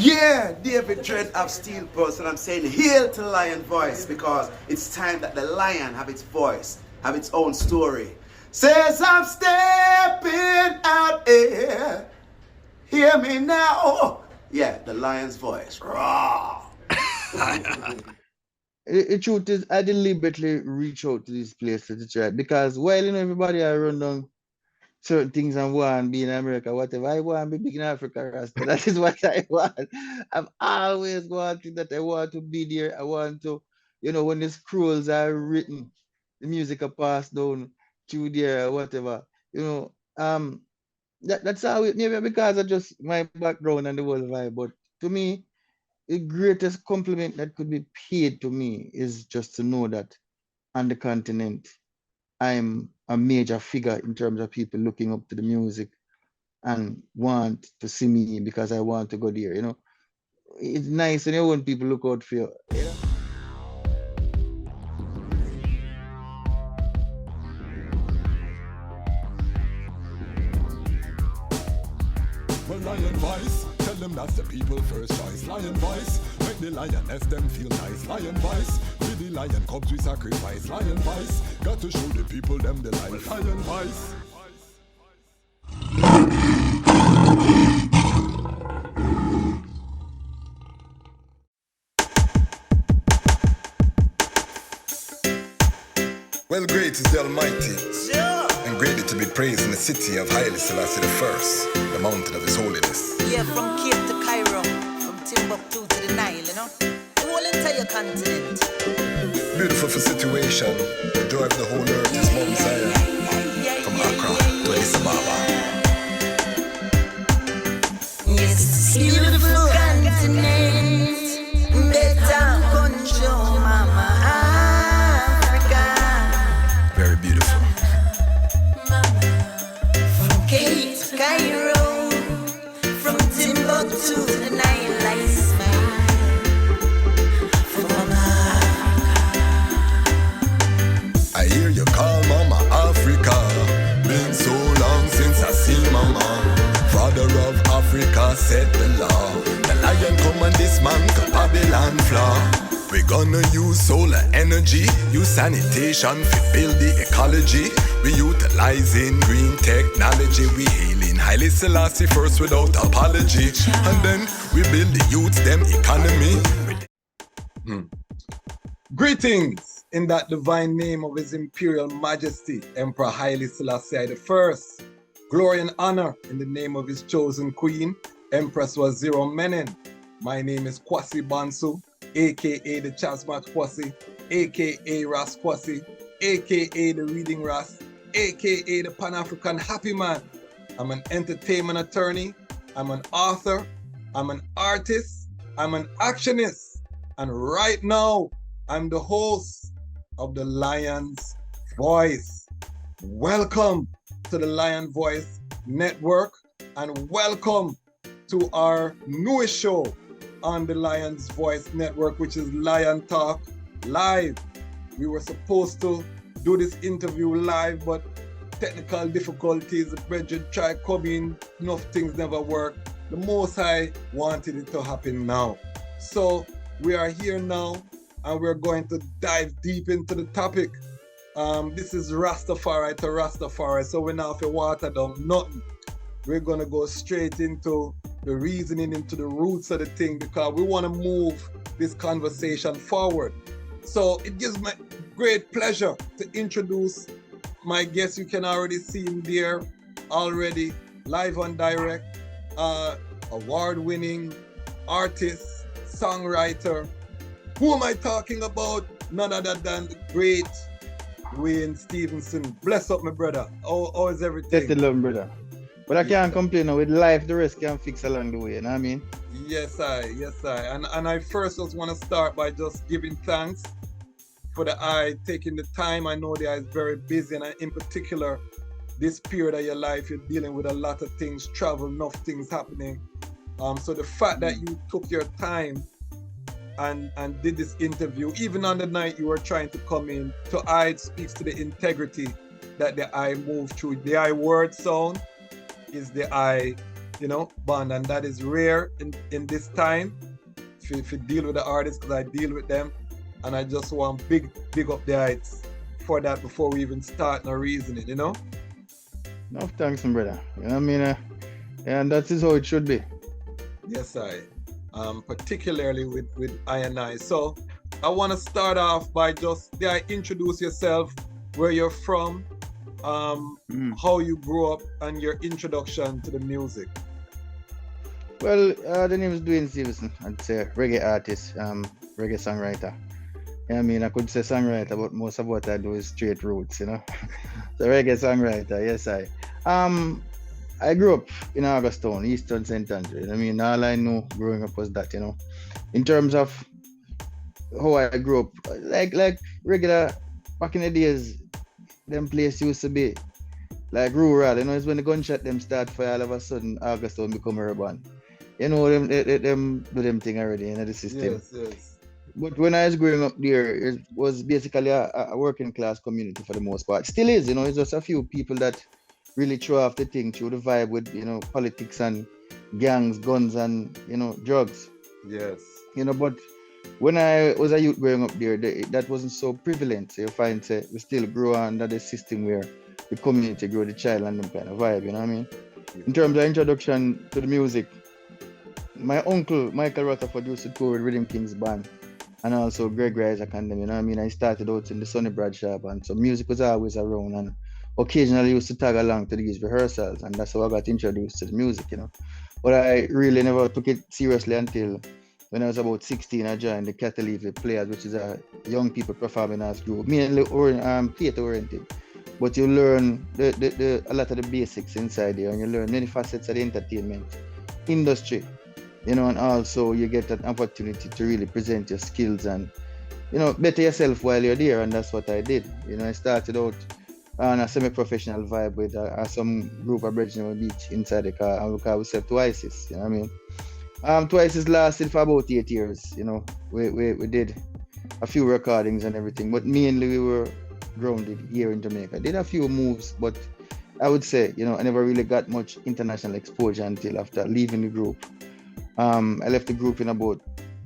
Yeah, David Dread of Steel Pulse, and I'm saying hail to Lion Voice because it's time that the lion have its voice, have its own story. Says I'm stepping out here. Hear me now. Yeah, the lion's voice. Raw. The truth is, I deliberately reach out to this place to try because while everybody I run down certain things and want to be in America, whatever. I want to be big in Africa, Rasta. That is what I want. I've always wanted that. I want to be there. I want to, when the scrolls are written, the music are passed down through there, whatever. That's how it maybe because of just my background and the whole vibe. But to me, the greatest compliment that could be paid to me is just to know that on the continent, I'm a major figure in terms of people looking up to the music and want to see me because I want to go there, It's nice when people look out for you, Well, Lion Voice, tell them that's the people first choice. Lion Voice, make the lioness them feel nice. Lion Voice, with the lion cubs we sacrifice. Lion Voice, got to show the people them the life. Lion Voice. Well, great is the Almighty, and greatly to be praised in the city of Haile, Selassie I, the mountain of His holiness. Yeah, from Cape to Cairo, from Timbuktu to the Nile, the whole entire continent. Beautiful for situation, the joy of the whole earth is Mount Zion, from Accra to Addis Ababa. Yes, it's a beautiful continent, better control, Mama Africa. Very beautiful. From Cape to Cairo, from Timbuktu to the Nile, I smile for Mama Africa. I hear you call Mama Africa. Been so long since I see Mama. Father of Africa set the law. The lion come and dismantle Babylon flaw. We gonna use solar energy, use sanitation to build the ecology. We utilizing green technology. We hailing Haile Selassie first without apology. And then we build the youth them economy. Greetings in that divine name of His Imperial Majesty, Emperor Haile Selassie I. Glory and honor in the name of his chosen queen, Empress Waziri Menen. My name is Kwasi Bansu, aka Dejazmatch Kwasi, aka Ras Kwasi, aka the Reading Ras, aka the Panafrican Happy Man. I'm an entertainment attorney, I'm an author, I'm an artist, I'm an actionist, and right now I'm the host of the Lion's Voice. Welcome to the Lion Voice Network, and welcome to our newest show on the Lion's Voice Network, which is Lion Talk Live. We were supposed to do this interview live, but technical difficulties, the brethren tried coming, enough things never worked. The Most High wanted it to happen now. So we are here now, and we're going to dive deep into the topic. This is Rastafari to Rastafari, so we're not off the water down nothing. We're gonna go straight into the reasoning, into the roots of the thing, because we want to move this conversation forward. So it gives me great pleasure to introduce my guest. You can already see him there already, live on direct, award-winning artist, songwriter. Who am I talking about? None other than the great Duane Stephenson. Bless up, my brother. How is everything? That's the love, brother. But I can't complain now. With life, the rest can fix along the way, you know what I mean? Yes, I. And I first just want to start by just giving thanks for the eye taking the time. I know the eye is very busy, and in particular, this period of your life, you're dealing with a lot of things, travel, enough things happening. So the fact that you took your time and did this interview, even on the night you were trying to come in, to I, it speaks to the integrity that the I moved through. The I word sound is the I bond, and that is rare in this time. If you deal with the artists, because I deal with them, and I just want big up the heights for that before we even start no reasoning. No thanks, my brother. You know what I mean? And that is how it should be. Yes, particularly with I and I. So I want to start off by just introduce yourself, where you're from, how you grew up, and your introduction to the music. Well, the name is Duane Stephenson. I'd say reggae artist, reggae songwriter. I mean, I could say songwriter, but most of what I do is straight roots, So reggae songwriter, yes, I grew up in Augustown, Eastern St. Andrew. I mean, all I know growing up was that, In terms of how I grew up, like regular, back in the days, them place used to be like rural, it's when the gunshot them start fire, all of a sudden Augustown become urban. Them do them thing already, the system. Yes. But when I was growing up there, it was basically a working class community for the most part. Still is, it's just a few people that really throw off the thing through the vibe with, politics and gangs, guns and, drugs. Yes. But when I was a youth growing up there, that wasn't so prevalent. So you find we still grow under the system where the community grow the child and them kind of vibe, you know what I mean? In terms of introduction to the music, my uncle, Michael Rutherford, used to tour with Rhythm Kings Band and also Greg Rise Academy, you know what I mean? I started out in the Sonny Brad shop, and so music was always around, and occasionally used to tag along to these rehearsals, and that's how I got introduced to the music, But I really never took it seriously until when I was about 16. I joined the Catalytic Players, which is a young people performing arts group, mainly theater oriented. But you learn a lot of the basics inside there, and you learn many facets of the entertainment industry, and also you get an opportunity to really present your skills and, better yourself while you're there, and that's what I did. I started out on a semi-professional vibe with some group of brethren on the beach inside the car, and we call ourselves Twices, you know what I mean? Twices lasted for about 8 years, we did a few recordings and everything, but mainly we were grounded here in Jamaica. Did a few moves, but I would say, I never really got much international exposure until after leaving the group. I left the group in about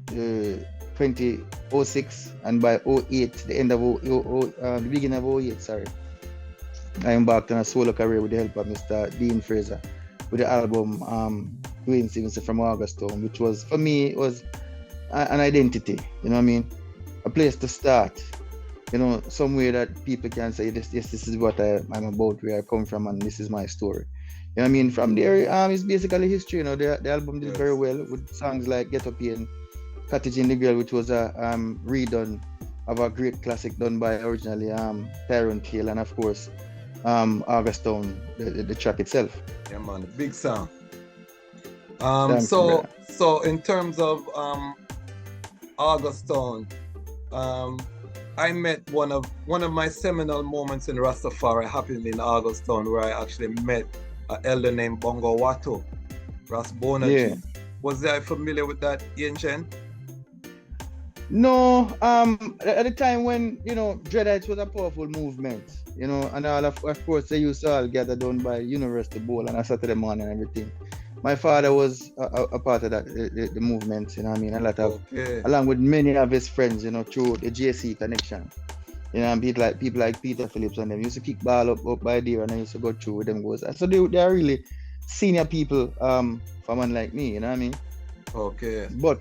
2006, and by 08, the end of the beginning of 08, sorry, I embarked on a solo career with the help of Mr. Dean Fraser with the album Duane Stephenson from Augustown, which was, for me, was an identity, you know what I mean? A place to start, somewhere that people can say, this is what I'm about, where I come from, and this is my story. You know what I mean? From there, it's basically history, the album did very well with songs like Get Up Here and Cottage in the Girl, which was a redone of a great classic done by originally Tyrone Cale, and of course, Augustown, the track itself. Yeah, man, big sound. Thanks, so in terms of Augustown, I met one of my seminal moments in Ras Tafari happened in Augustown, where I actually met an elder named Bongo Watto, Ras Bonaji. Yeah. Was I familiar with that, ancient? No, at the time when, Dreadites was a powerful movement, and all of course they used to all gather down by University Bowl on a Saturday morning and everything. My father was a part of that, the movement, you know what I mean? A lot of, along with many of his friends, through the JC connection. And people like Peter Phillips and them used to kick ball up by there, and I used to go through with them goes. So they are really senior people for man like me, you know what I mean? Okay. But,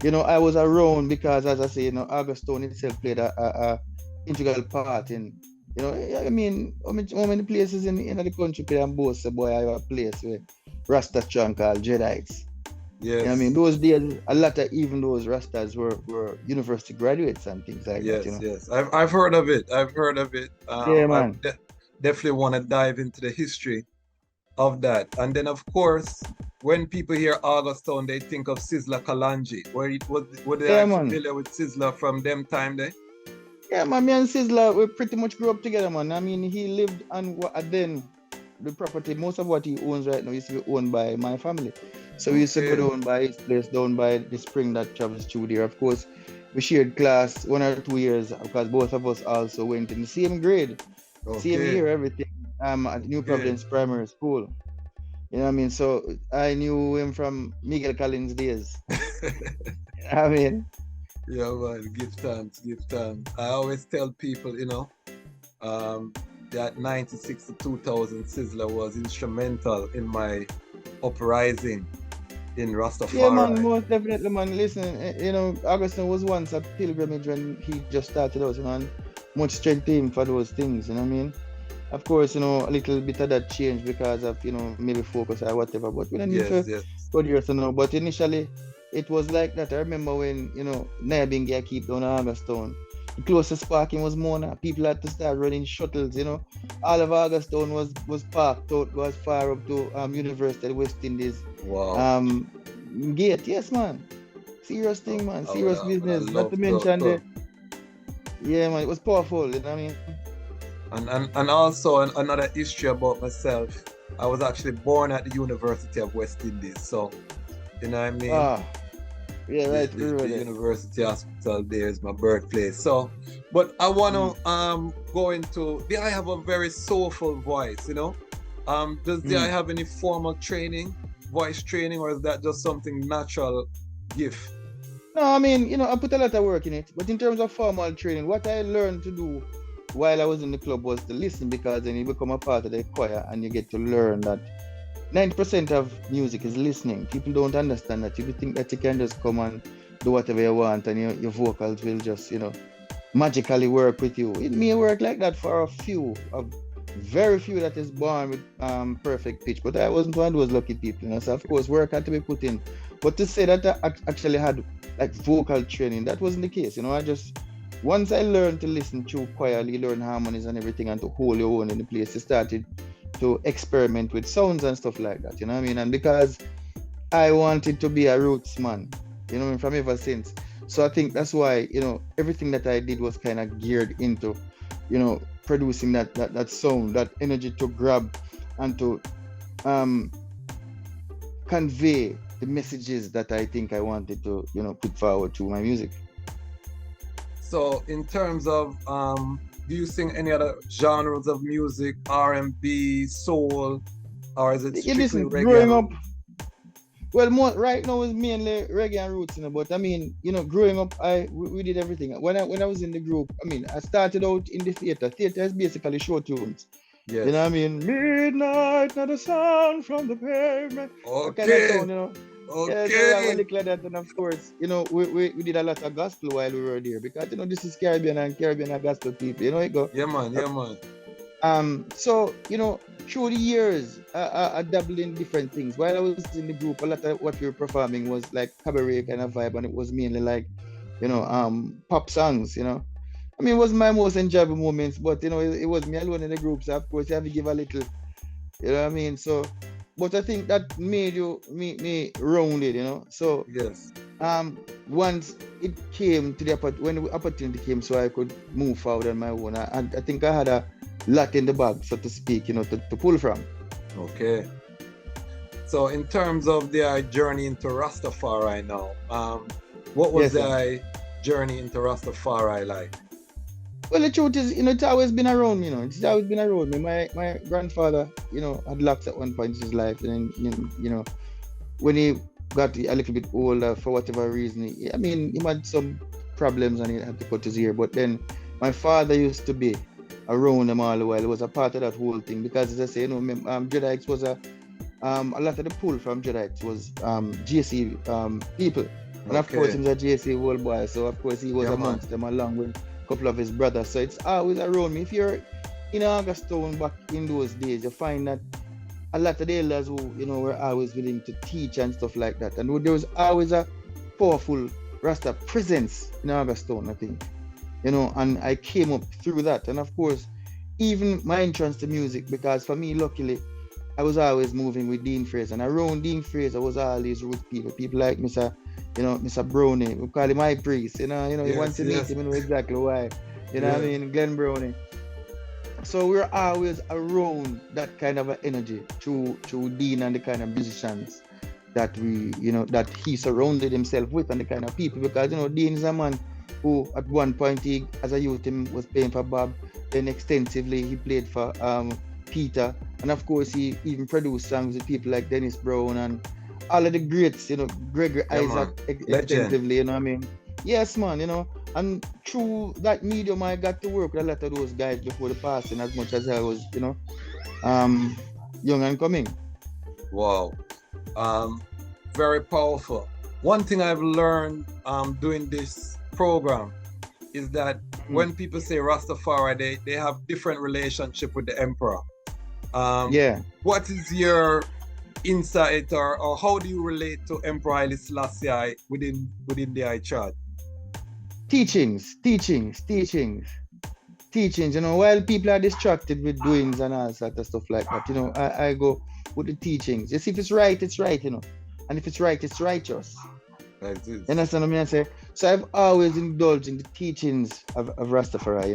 I was around because, as I say, Augustown itself played a integral part in, I mean, how many places in the country can boast a boy, I have a place where Rasta strong called Dreadites. Yes. I mean, those days, a lot of even those Rastas were university graduates and things like that. Yes. I've heard of it. Yeah, man. I definitely want to dive into the history of that. And then, of course, when people hear Augustown, they think of Sizzla Kalonji. Were they familiar with Sizzla from them time there? Yeah, man, me and Sizzla, we pretty much grew up together, man. I mean, he lived on then the property, most of what he owns right now used to be owned by my family. So we used to go down by his place, down by the spring that travels through there. Of course, we shared class 1 or 2 years because both of us also went in the same grade, same year, everything, at New Providence Primary School. You know what I mean? So I knew him from Miguel Collins days. I mean, Yeah, man, give thanks, give thanks. I always tell people, um, that 96 to 2000 Sizzler was instrumental in my uprising in yeah, man, Rastafari. most definitely, man. Listen, Augustine was once a pilgrimage when he just started out, and much strength to him for those things, you know what I mean? Of course, a little bit of that changed because of, maybe focus or whatever, but we don't need Yes, to yes. go there to know. But initially, it was like that. I remember when, Naya keep down Augustine. The closest parking was Mona. People had to start running shuttles. All of Augustine was parked out, was far up to University of West Indies. Wow. Um, Gate, yes, man. Serious thing, man. Serious I would have business. Not to loved to, mention yeah, man. It was powerful. You know what I mean? and also another history about myself. I was actually born at the University of West Indies, so you know what I mean. Ah, yeah, The, right. the, We were the there. University Hospital there is my birthplace. So, but I wanna go into. Do I have a very soulful voice? Do I have any formal training, voice training, or is that just something natural gift? No, I mean, I put a lot of work in it. But in terms of formal training, what I learned to do while I was in the club was to listen, because then you become a part of the choir and you get to learn that 90% of music is listening. People don't understand that. People think that you can just come and do whatever you want and your vocals will just, magically work with you. It may work like that for a very few that is born with perfect pitch. But I wasn't one of those lucky people. So of course work had to be put in. But to say that I actually had like vocal training, that wasn't the case. I just once I learned to listen through quietly, learn harmonies and everything, and to hold your own in the place, I started to experiment with sounds and stuff like that. You know what I mean? And because I wanted to be a roots man, from ever since. So I think that's why, everything that I did was kind of geared into, producing that sound, that energy to grab and to convey the messages that I think I wanted to, put forward through my music. So, in terms of, do you sing any other genres of music, R&B, soul, or is it strictly Listen, reggae? growing up, well, right now is mainly reggae and roots, but I mean, growing up, we did everything. When I was in the group, I mean, I started out in the theater. Theater is basically show tunes. Yes. You know what I mean? Midnight, not a sound from the pavement. Okay. Kind of sound, Okay. Yeah, so we have a look like that, and of course, we did a lot of gospel while we were there, because this is Caribbean and gospel people. It go. Yeah, man. Yeah, man. So through the years, I dabbled in different things. While I was in the group, a lot of what we were performing was like cabaret kind of vibe, and it was mainly like, pop songs. I mean, it was my most enjoyable moments, but it was me alone in the group, so of course you have to give a little, you know what I mean? So, but I think that made me rounded. So yes. Once it came to when the opportunity came, so I could move forward on my own. I think I had a lot in the bag, so to speak, to pull from. Okay. So in terms of their journey into Rastafari now, what was their journey into Rastafari like? Well, the truth is, it's always been around, It's always been around me. My grandfather, had locks at one point in his life, and then, when he got a little bit older, for whatever reason, he had some problems and he had to cut his ear. But then my father used to be around him all the while. It was a part of that whole thing, because, as I say, Jedites was a lot of the pull from Jedites was JC people. And of course, he was a JC old boy, so of course he was amongst them, along with a couple of his brothers. So it's always around me. If you're in Augustine back in those days, you find that a lot of the elders who, were always willing to teach and stuff like that. And there was always a powerful Rasta presence in Augustine, I think. And I came up through that. And of course, even my entrance to music, because for me, luckily, I was always moving with Dean Fraser. And around Dean Fraser was always root people. People like Mr. Brownie. We call him High Priest. You want to meet him, you know exactly why. What I mean? Glenn Brownie. So we're always around that kind of energy through Dean and the kind of musicians that that he surrounded himself with, and the kind of people, because Dean is a man who at one point as a youth, he was playing for Bob, then extensively he played for Peter, and of course he even produced songs with people like Dennis Brown and all of the greats, Gregory Isaac extensively, what I mean? Yes, man, and through that medium I got to work with a lot of those guys before the passing as much as I was, young and coming. Wow. Very powerful. One thing I've learned doing this program is that when people say Rastafari, they have different relationship with the emperor. What is your insight or how do you relate to Emperor Haile Selassie within the eye chart? Teachings. While people are distracted with doings and all sort of stuff like that, I go with the teachings. You see, if it's right, it's right, and if it's right, it's righteous. That is. You understand what I say? So I've always indulged in the teachings of Rastafari,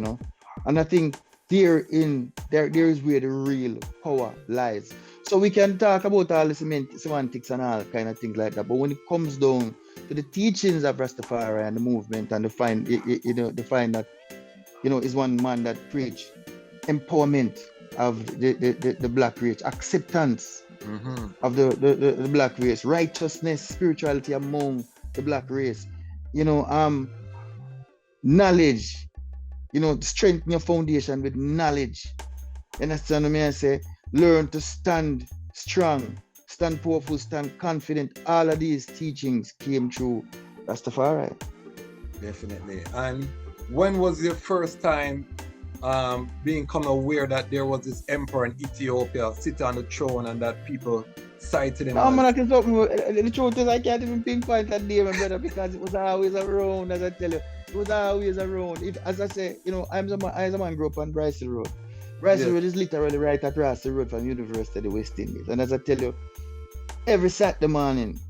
and I think there is where the real power lies. So we can talk about all the semantics and all kind of things like that, but when it comes down to the teachings of Rastafari and the movement, and to find that is one man that preach empowerment of the black race, acceptance of the black race, righteousness, spirituality among the black race, knowledge, strengthen your foundation with knowledge. You understand what I say? Learn to stand strong, stand powerful, stand confident. All of these teachings came through Rastafari. Definitely. And when was your first time become aware that there was this emperor in Ethiopia sitting on the throne and that people cited him? The truth is I can't even pinpoint that day, my brother, because it was always around, as I tell you. It was always around. As I say, I as a man grew up on Bryce Road. Bryce Road is literally right across the road from University of the West Indies. And as I tell you, every Saturday morning,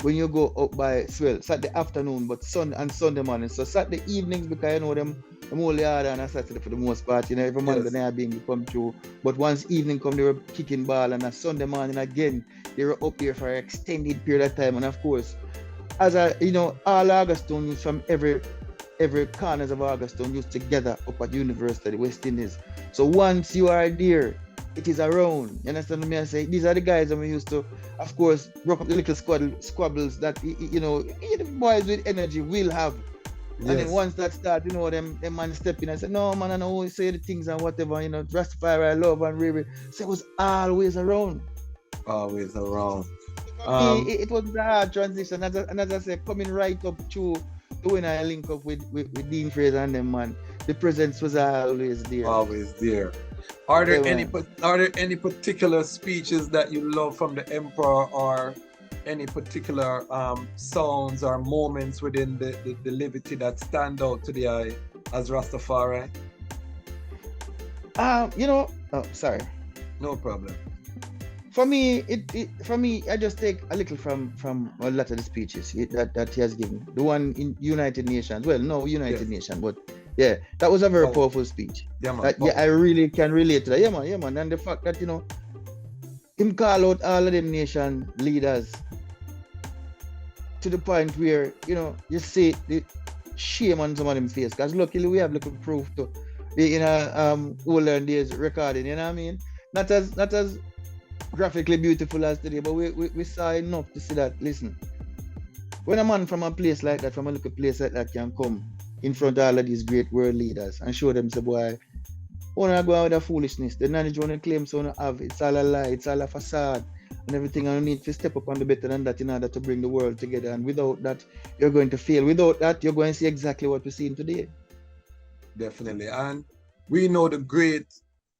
when you go up by Saturday afternoon, but Sunday morning. So Saturday evenings, because them only harder on a Saturday for the most part, every Monday they are being come through. But once evening come, they were kicking ball, and a Sunday morning again, they were up here for an extended period of time. And of course, as all Augustine youth from every corners of Augustine used together up at University of the West Indies. So once you are there, it is around. You understand what I say? These are the guys that we used to, of course, broke up the little squabbles that, the boys with energy will have. Yes. And then once that starts, them man step in and say, no, man, I know we say the things and whatever, Rastafari, I love and really. So it was always around. Always around. It was a hard transition. And as I said, coming right up to when I link up with Dean Fraser and them, man, the presence was always there. Always there. Are there any particular speeches that you love from the emperor, or any particular sounds or moments within the liberty that stand out to the eye as Rastafari? Sorry. No problem. For me, I just take a little from a lot of the speeches that he has given. The one in United Nations. Well, no United Nations, but yeah, that was a very powerful speech. Yeah, man. I really can relate to that. Yeah, man. And the fact that him call out all of them nation leaders to the point where you see the shame on some of them face. Because luckily we have little proof to older days recording. You know what I mean? Not as graphically beautiful as today, but we saw enough to see that. Listen, when a man from a place like that, from a little place like that, can come in front of all of these great world leaders and show them, say, boy, wanna go out with the foolishness, the knowledge wanna claim so wanna have, it's all a lie, it's all a facade and everything, and you need to step up and be better than that in order to bring the world together. And without that, you're going to fail. Without that, you're going to see exactly what we're seeing today. Definitely. And we know the great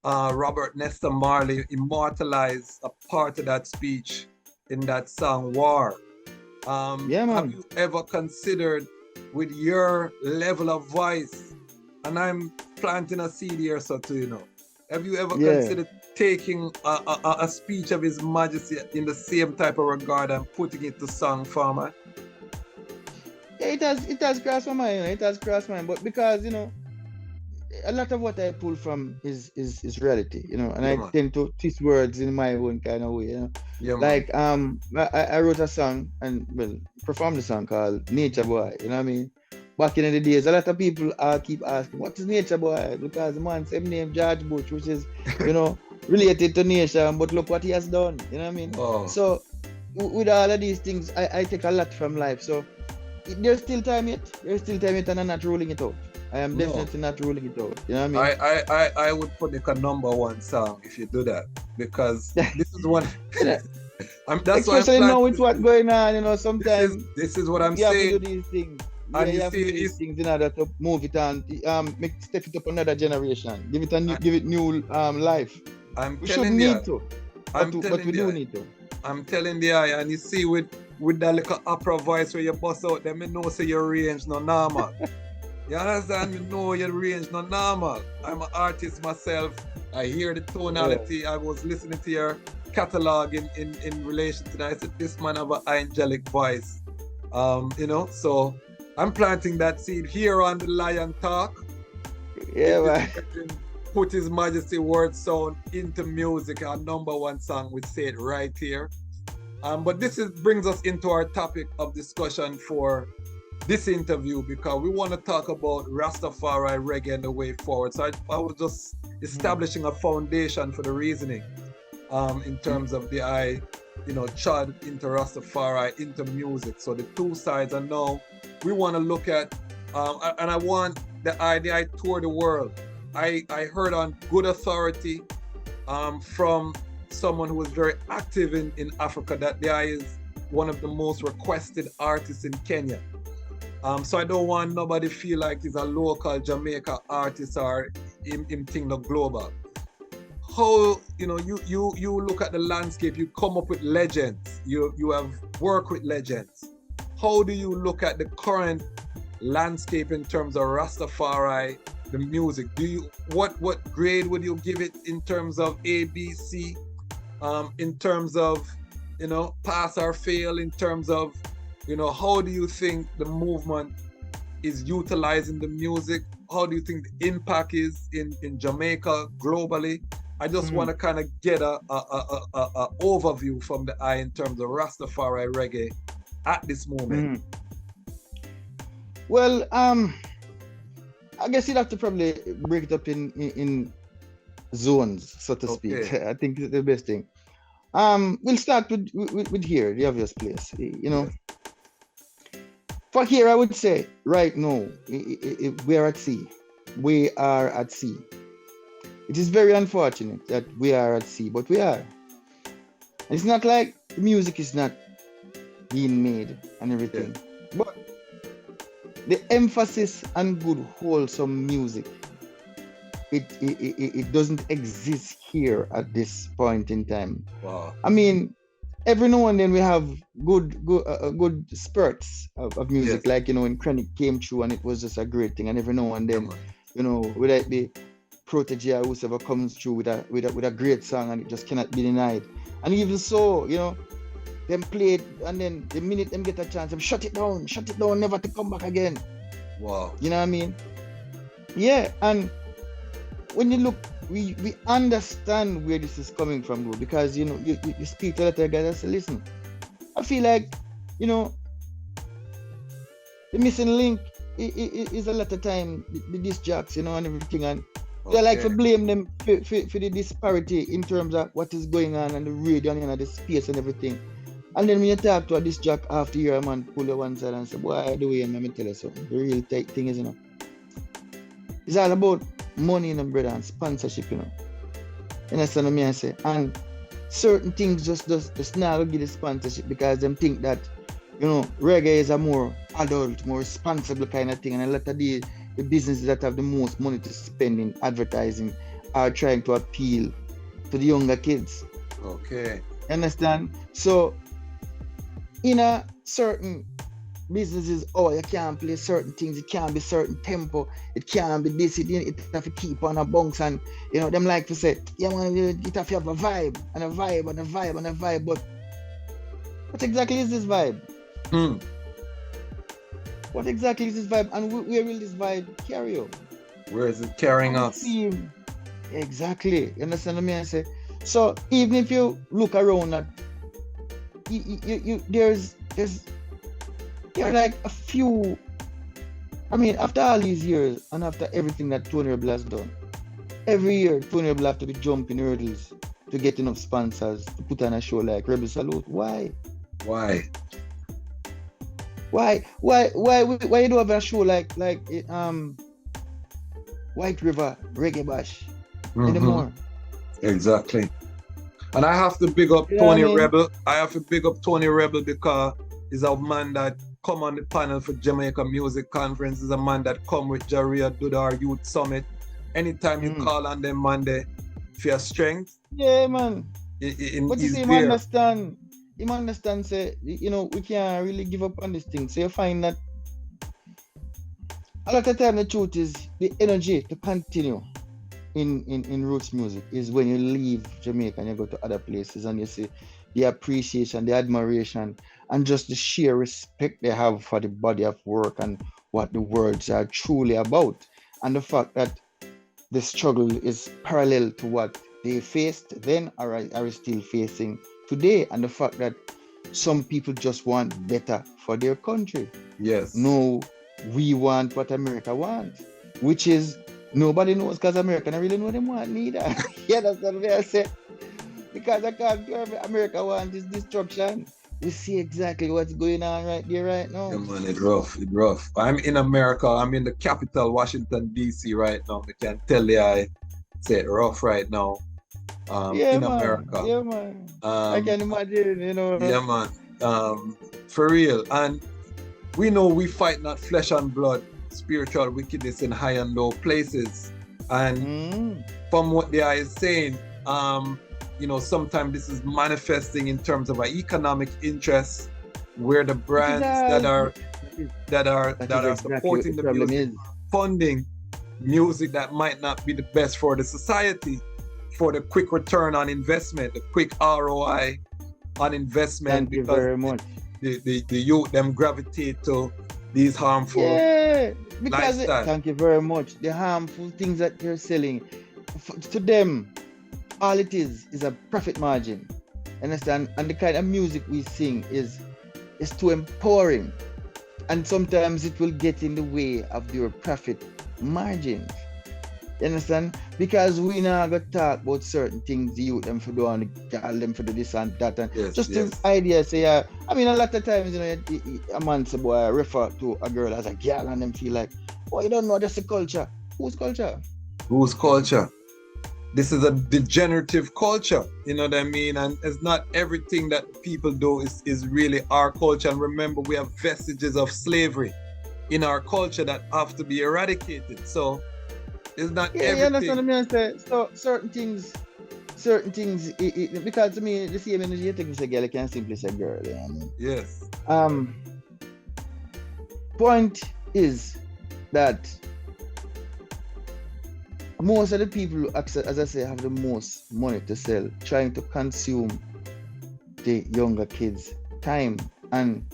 Robert Nesta Marley immortalized a part of that speech in that song War. Man. Have you ever considered, with your level of voice, and I'm planting a seed here, so too, have you ever considered taking a speech of His Majesty in the same type of regard and putting it to song format? Yeah, it has crossed my mind. It has crossed my mind, but because a lot of what I pull from is reality, and I tend to twist words in my own kind of way, Yeah, like I wrote a song and performed a song called Nature Boy, you know what I mean? Back in the days, a lot of people keep asking, what is Nature Boy? Because the man same name George Bush, which is, related to nation, but look what he has done. You know what I mean? Oh. So with all of these things, I take a lot from life. So there's still time yet. There's still time yet, and I'm not ruling it out. I am definitely not ruling it out. You know what I mean? I would put like a #1 song if you do that, because this is what that's especially why now with what's going on, you know, sometimes this is what I'm you have saying. to do these things. And You you have to see, do these things in order to move it and step it up another generation. Give it new life. We shouldn't need to, but we do need to. I'm telling the eye, and you see with that little opera voice where you bust out, then me know say your range no normal. You understand? Me know your range no normal. I'm an artist myself. I hear the tonality. Yeah. I was listening to your catalog in relation to that. I said, this man have an angelic voice. You know, so I'm planting that seed here on the Lion Talk. Yeah, man. Put His Majesty word sound into music, our #1 song, we say it right here. But this brings us into our topic of discussion for this interview, because we want to talk about Rastafari, reggae, and the way forward. So I was just establishing a foundation for the reasoning in terms of the chad into Rastafari, into music. So the two sides, and now we want to look at, and I want the idea, I tour the world. I heard on good authority from someone who was very active in Africa that the guy is one of the most requested artists in Kenya. So I don't want nobody feel like he's a local Jamaica artist or him thing no global. How, you know, you look at the landscape, you come up with legends, you have worked with legends. How do you look at the current landscape in terms of Rastafari, the music? What grade would you give it in terms of A, B, C, in terms of, you know, pass or fail, in terms of, you know, how do you think the movement is utilizing the music? How do you think the impact is in Jamaica globally? I just want to kind of get a overview from the eye in terms of Rastafari reggae at this moment. Well, I guess you'd have to probably break it up in zones, so to speak. I think it's the best thing. We'll start with here, the obvious place. You know, for here, I would say right now, we are at sea. We are at sea. It is very unfortunate that we are at sea, but we are. It's not like the music is not being made and everything, but the emphasis on good, wholesome music, it doesn't exist here at this point in time. Wow. I mean, every now and then we have good spurts of music, like, you know, when Chronic came through and it was just a great thing, and every now and then, you know, whether it be Protege or whoever comes through with a great song and it just cannot be denied. And even so, you know, them play it, and then the minute them get a chance, them shut it down, never to come back again. Wow. You know what I mean? Yeah, and when you look, we understand where this is coming from, though, because, you know, you speak to that guy and say, listen, I feel like, you know, the missing link is a lot of time the disc jocks, you know, and everything, and they like to blame them for the disparity in terms of what is going on the radio and, you know, the space and everything. And then when you talk to a disc jock after year, a man pull you one side and say, boy, the way I'm going to tell you something. The real tight thing is, you know, it's all about money, you know, brother, and sponsorship, you know. You understand what I say? And certain things just now give the sponsorship because them think that, you know, reggae is a more adult, more responsible kind of thing, and a lot of the businesses that have the most money to spend in advertising are trying to appeal to the younger kids. Okay. Understand? So, in a certain businesses, you can't play certain things, it can't be certain tempo, it can't be this, it have to keep on a bounce, and, you know, them like to say, yeah man, it have to have a vibe, and a vibe, and a vibe, and a vibe, but what exactly is this vibe? What exactly is this vibe, and where will this vibe carry you? Where is it carrying us? Exactly, you understand what I say? So even if you look around at, there's like a few, I mean, after all these years and after everything that Tony Rebel has done, Every year, Tony will have to be jumping hurdles to get enough sponsors to put on a show like Rebel Salute. Why? Why? Why you don't have a show like White River Reggae Bash anymore? Exactly. And I have to big up You know Tony what I mean? Rebel. I have to big up Tony Rebel because he's a man that come on the panel for Jamaica Music Conference. He's a man that come with Jaria Dudar Youth Summit. Anytime you call on them Monday for your strength, Yeah, man. But you he's see, him there. understand, say, you know, we can't really give up on this thing. So you find that a lot of time the truth is the energy to continue in roots music is when you leave Jamaica and you go to other places and you see the appreciation, the admiration, and just the sheer respect they have for the body of work and what the words are truly about. And the fact that the struggle is parallel to what they faced then are still facing today. And the fact that some people just want better for their country. Yes. No, we want what America wants, which is nobody knows because America don't really know them want neither. Yeah, that's what I say. Because I can't do America wants is destruction. We see exactly what's going on right there, right now. Yeah, man, it's rough. It's rough. I'm in America. I'm in the capital, Washington, D.C. right now. I can tell you I say it rough right now. Yeah, in man. America. Yeah, man. I can imagine, you know. Yeah, man. For real. And we know we fight not flesh and blood, spiritual wickedness in high and low places. And from what they are saying, you know, sometimes this is manifesting in terms of an economic interest where the brands that are supporting the music, funding music that might not be the best for the society, for the quick return on investment, the quick ROI on investment. Thank you very much. The youth them gravitate to these harmful because thank you very much. The harmful things that they're selling, to them, all it is a profit margin. Understand? And the kind of music we sing is too empowering. And sometimes it will get in the way of your profit margins. You understand? Because we now got to talk about certain things, the youth them for do and the girl them for do this and that. And the idea say, I mean, a lot of times, you know, a man say, boy, refer to a girl as a girl and them feel like, oh, you don't know that's the culture. Whose culture? Whose culture? This is a degenerative culture, you know what I mean? And it's not everything that people do is really our culture. And remember, we have vestiges of slavery in our culture that have to be eradicated. So it's not everything. Yeah, that's what I mean. So certain things, because to me, the same energy you take me say girl, you can simply say girl. You know what I mean? Yes. Point is that most of the people, as I say, have the most money to sell, trying to consume the younger kids' time. And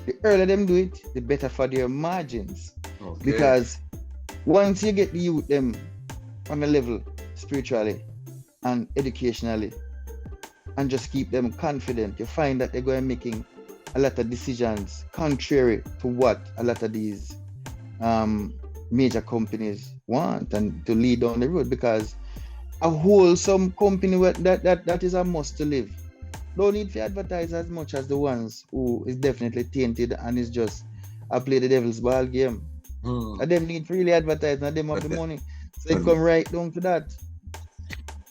the earlier them do it, the better for their margins. Okay. Because once you get the youth them on a level spiritually and educationally and just keep them confident, you find that they're going to be making a lot of decisions contrary to what a lot of these major companies want and to lead down the road, because a wholesome company that is a must to live don't need to advertise as much as the ones who is definitely tainted and is just play the devil's ball game. And them need to really advertise and them have the money. So they come right down to that.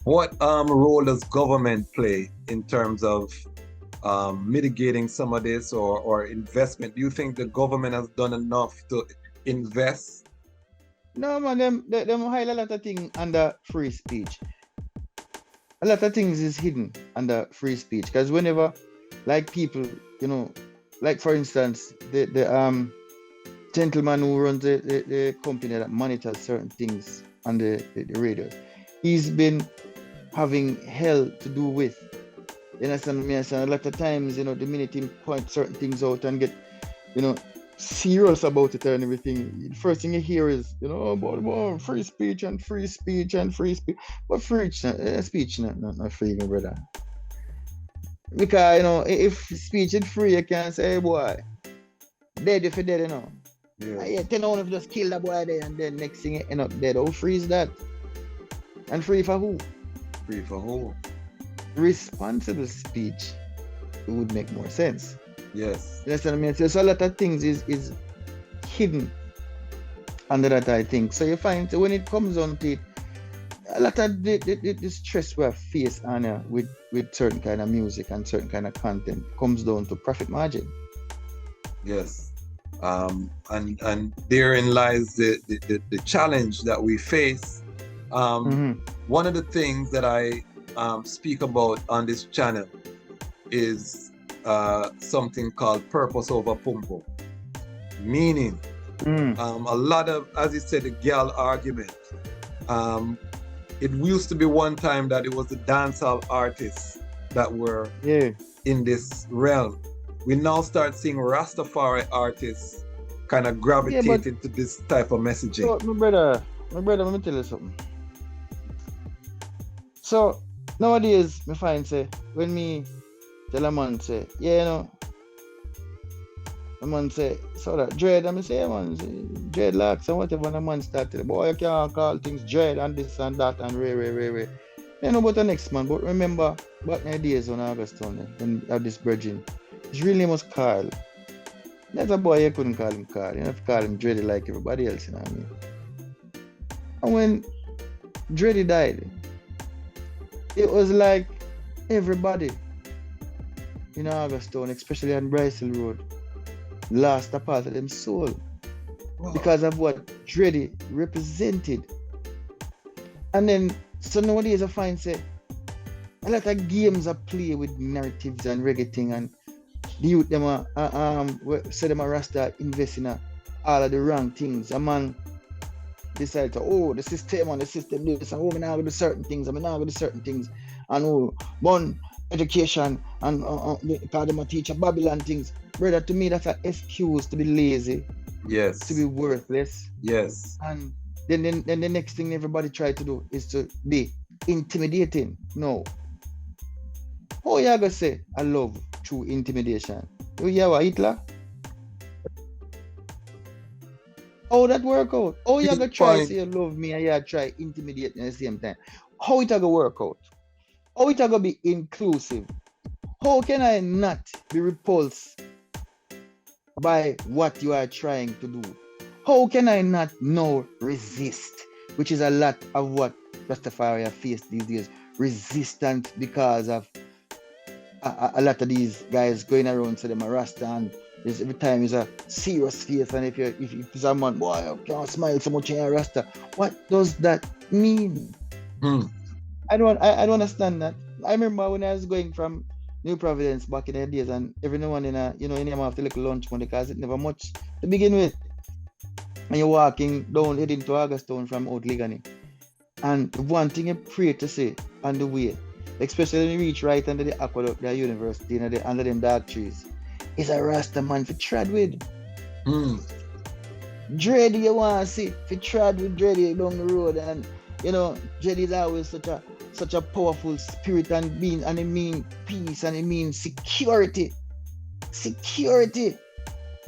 What role does government play in terms of mitigating some of this or investment? Do you think the government has done enough to invest? No, man, them hide a lot of things under free speech. A lot of things is hidden under free speech. Because whenever, like people, you know, like for instance, the gentleman who runs the company that monitors certain things on the radio, he's been having hell to do with. You understand me? A lot of times, you know, the minute he point certain things out and get, you know, serious about it and everything, the first thing you hear is, you know, about free speech and free speech and free speech. But speech not free, my brother. Because, you know, if speech is free, you can say, hey, boy, dead if you're dead, you know. Yeah, 10 hours if you just kill that boy there and then next thing you end up dead. How free is that? And free for who? Free for who? Responsible speech would make more sense. Yes. You understand what I mean? So a lot of things is hidden under that, I think. So you find when it comes on to it, a lot of the stress we have faced with certain kind of music and certain kind of content comes down to profit margin. Yes. And therein lies the challenge that we face. One of the things that I speak about on this channel is something called purpose over pumpo. Meaning, a lot of, as you said, the girl argument. It used to be one time that it was the dancehall artists that were in this realm. We now start seeing Rastafari artists kind of gravitate into this type of messaging. So, my brother, let me tell you something. So nowadays, me find say when me tell a man say, yeah, you know, a man say, so that dread, and me say, yeah, man, dreadlocks and whatever, and a man start to, boy, you can't call things dread and this and that and re. You know about the next man, but remember back in the days on Augustone, when I have this virgin, his real name was Carl. That's a boy, you couldn't call him Carl. You have to call him Dreddy like everybody else, you know what I mean? And when Dreddy died, it was like everybody in Augustone, especially on Brycel Road, lost a part of them soul. Wow. Because of what Dreddy represented. And then, so nowadays I find say, a lot of games are played with narratives and reggae thing, and the youth them say them a Rasta invest in all of the wrong things. A man decide to, the system this, and I'm not going to do certain things, and one education, and because them a teach a Babylon things. Brother, to me that's an excuse to be lazy. Yes. To be worthless. Yes. And then the next thing everybody try to do is to be intimidating. No. How you gonna say I love through intimidation? You hear what Hitler? How that work out? How you gonna try to say you love me and you try intimidate me at the same time? How it gonna work out? How it gonna be inclusive? How can I not be repulsed by what you are trying to do? How can I not now resist? Which is a lot of what Rastafari have faced these days. Resistance because of a lot of these guys going around say them a Rasta, and every time is a serious face, and if someone, boy, you can't smile so much in a Rasta. What does that mean? I don't understand that. I remember when I was going from New Providence back in the days, and every now and then, you name off the little lunch money because it never much to begin with. And you're walking down, heading to Augustone from Old Ligani. And one thing you pray to say on the way, especially when you reach right under the aqueduct, the university, under them dark trees, is a Rasta man for trad with. Dread you want to see, for trad with Dread down the road, and you know, Dread is always such a powerful spirit and being, and it means peace, and it means security. Security.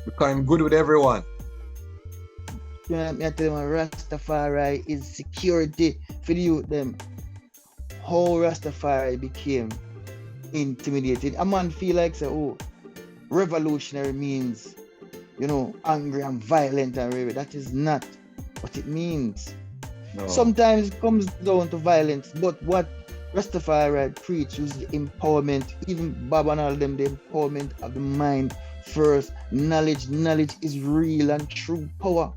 Becoming good with everyone. You know, I tell them Rastafari is security for the youth them. How Rastafari became intimidated. A man feel like say, revolutionary means, you know, angry and violent and whatever. That is not what it means. No. Sometimes it comes down to violence, but what Rastafari preach is the empowerment, even Baba and all them, the empowerment of the mind first. Knowledge is real and true power.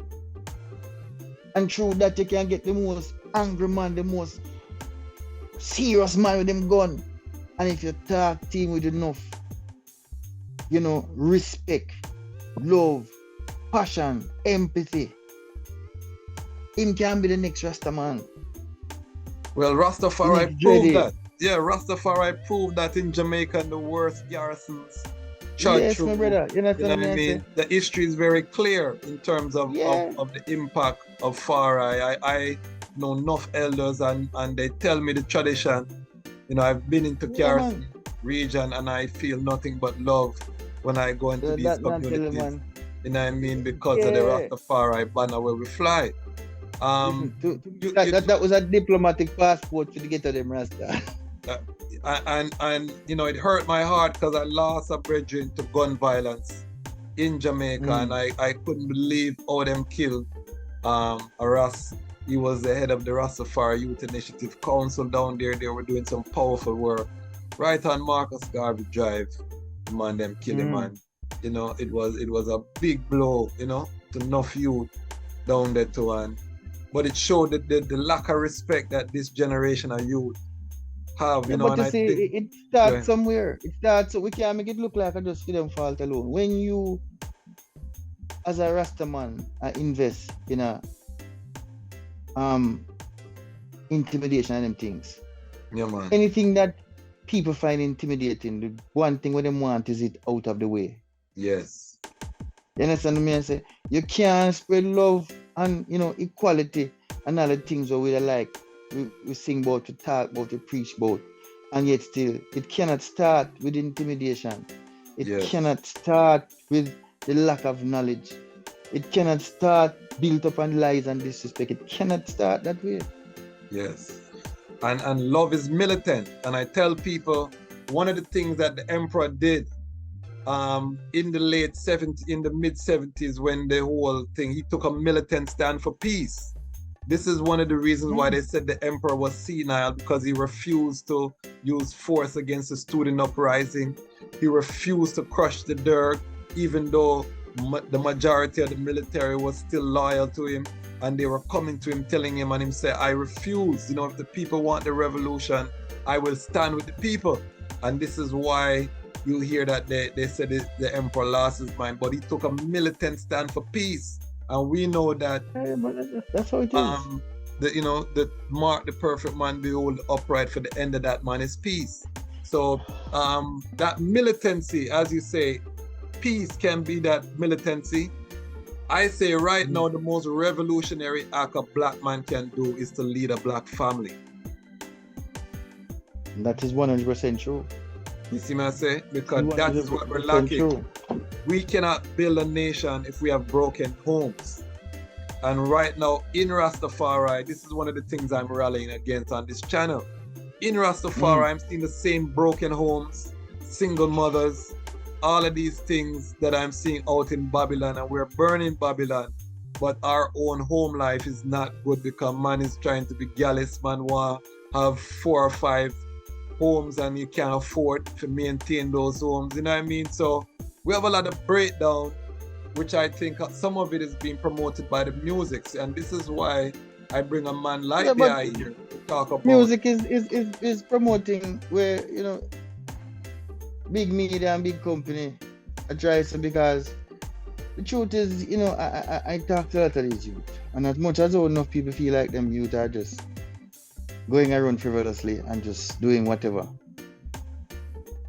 And through that you can get the most angry man, the most serious man with them gun. And if you talk team with enough, you know, respect, love, passion, empathy, him can be the next Rasta man. Well, Rastafari proved that. Yeah, Rastafari proved that in Jamaica in the worst garrisons. Yes, my brother. You know what I mean? The history is very clear in terms of the impact of Farai. I know enough elders and they tell me the tradition. You know, I've been into Garrison region and I feel nothing but love when I go into these communities. You know what I mean? Because of the Rastafari banner where we fly. That was a diplomatic passport to get to them Rasta. And you know, it hurt my heart because I lost a brethren to gun violence in Jamaica, and I couldn't believe how them killed a Ras. He was the head of the Ras Tafari Youth Initiative Council down there. They were doing some powerful work right on Marcus Garvey Drive. Man, them kill him, man. You know, it was a big blow, you know, to enough youth down there too, and but it showed the lack of respect that this generation of youth have, you know. But and you see, it starts somewhere. It starts, so we can't make it look like I just see them fault alone. When you, as a Rasta man, invest in a intimidation and them things. Yeah, man. Anything that people find intimidating, the one thing what them want is it out of the way. Yes. You understand me? I say you can't spread love and, you know, equality and all the things that we like. We sing about, we talk about, we preach about, and yet still it cannot start with intimidation. It cannot start with the lack of knowledge. It cannot start built up on lies and disrespect. It cannot start that way. Yes. And love is militant. And I tell people, one of the things that the emperor did in the mid 70s, when the whole thing, he took a militant stand for peace. This is one of the reasons why they said the emperor was senile, because he refused to use force against the student uprising. He refused to crush the Derg, even though the majority of the military was still loyal to him, and they were coming to him, telling him, and him say, I refuse, you know, if the people want the revolution, I will stand with the people. And this is why you hear that they said the emperor lost his mind, but he took a militant stand for peace. And we know that that's how it is. The mark the perfect man, behold upright, for the end of that man is peace. So that militancy, as you say, peace can be that militancy. I say right now the most revolutionary act a black man can do is to lead a black family. That is 100% true. You see what I say? Because that is what we're lacking. True. We cannot build a nation if we have broken homes. And right now in Rastafari, this is one of the things I'm rallying against on this channel. In Rastafari, I'm seeing the same broken homes, single mothers, all of these things that I'm seeing out in Babylon, and we're burning Babylon. But our own home life is not good because man is trying to be gallus. Man want have 4 or 5 homes and you can't afford to maintain those homes, you know what I mean? So we have a lot of breakdown, which I think some of it is being promoted by the music, and this is why I bring a man like the here to talk about. Music is promoting where, you know, big media and big company try to, because the truth is, you know, I talk to a lot of these youth, and as much as enough people feel like them youth are just going around frivolously and just doing whatever,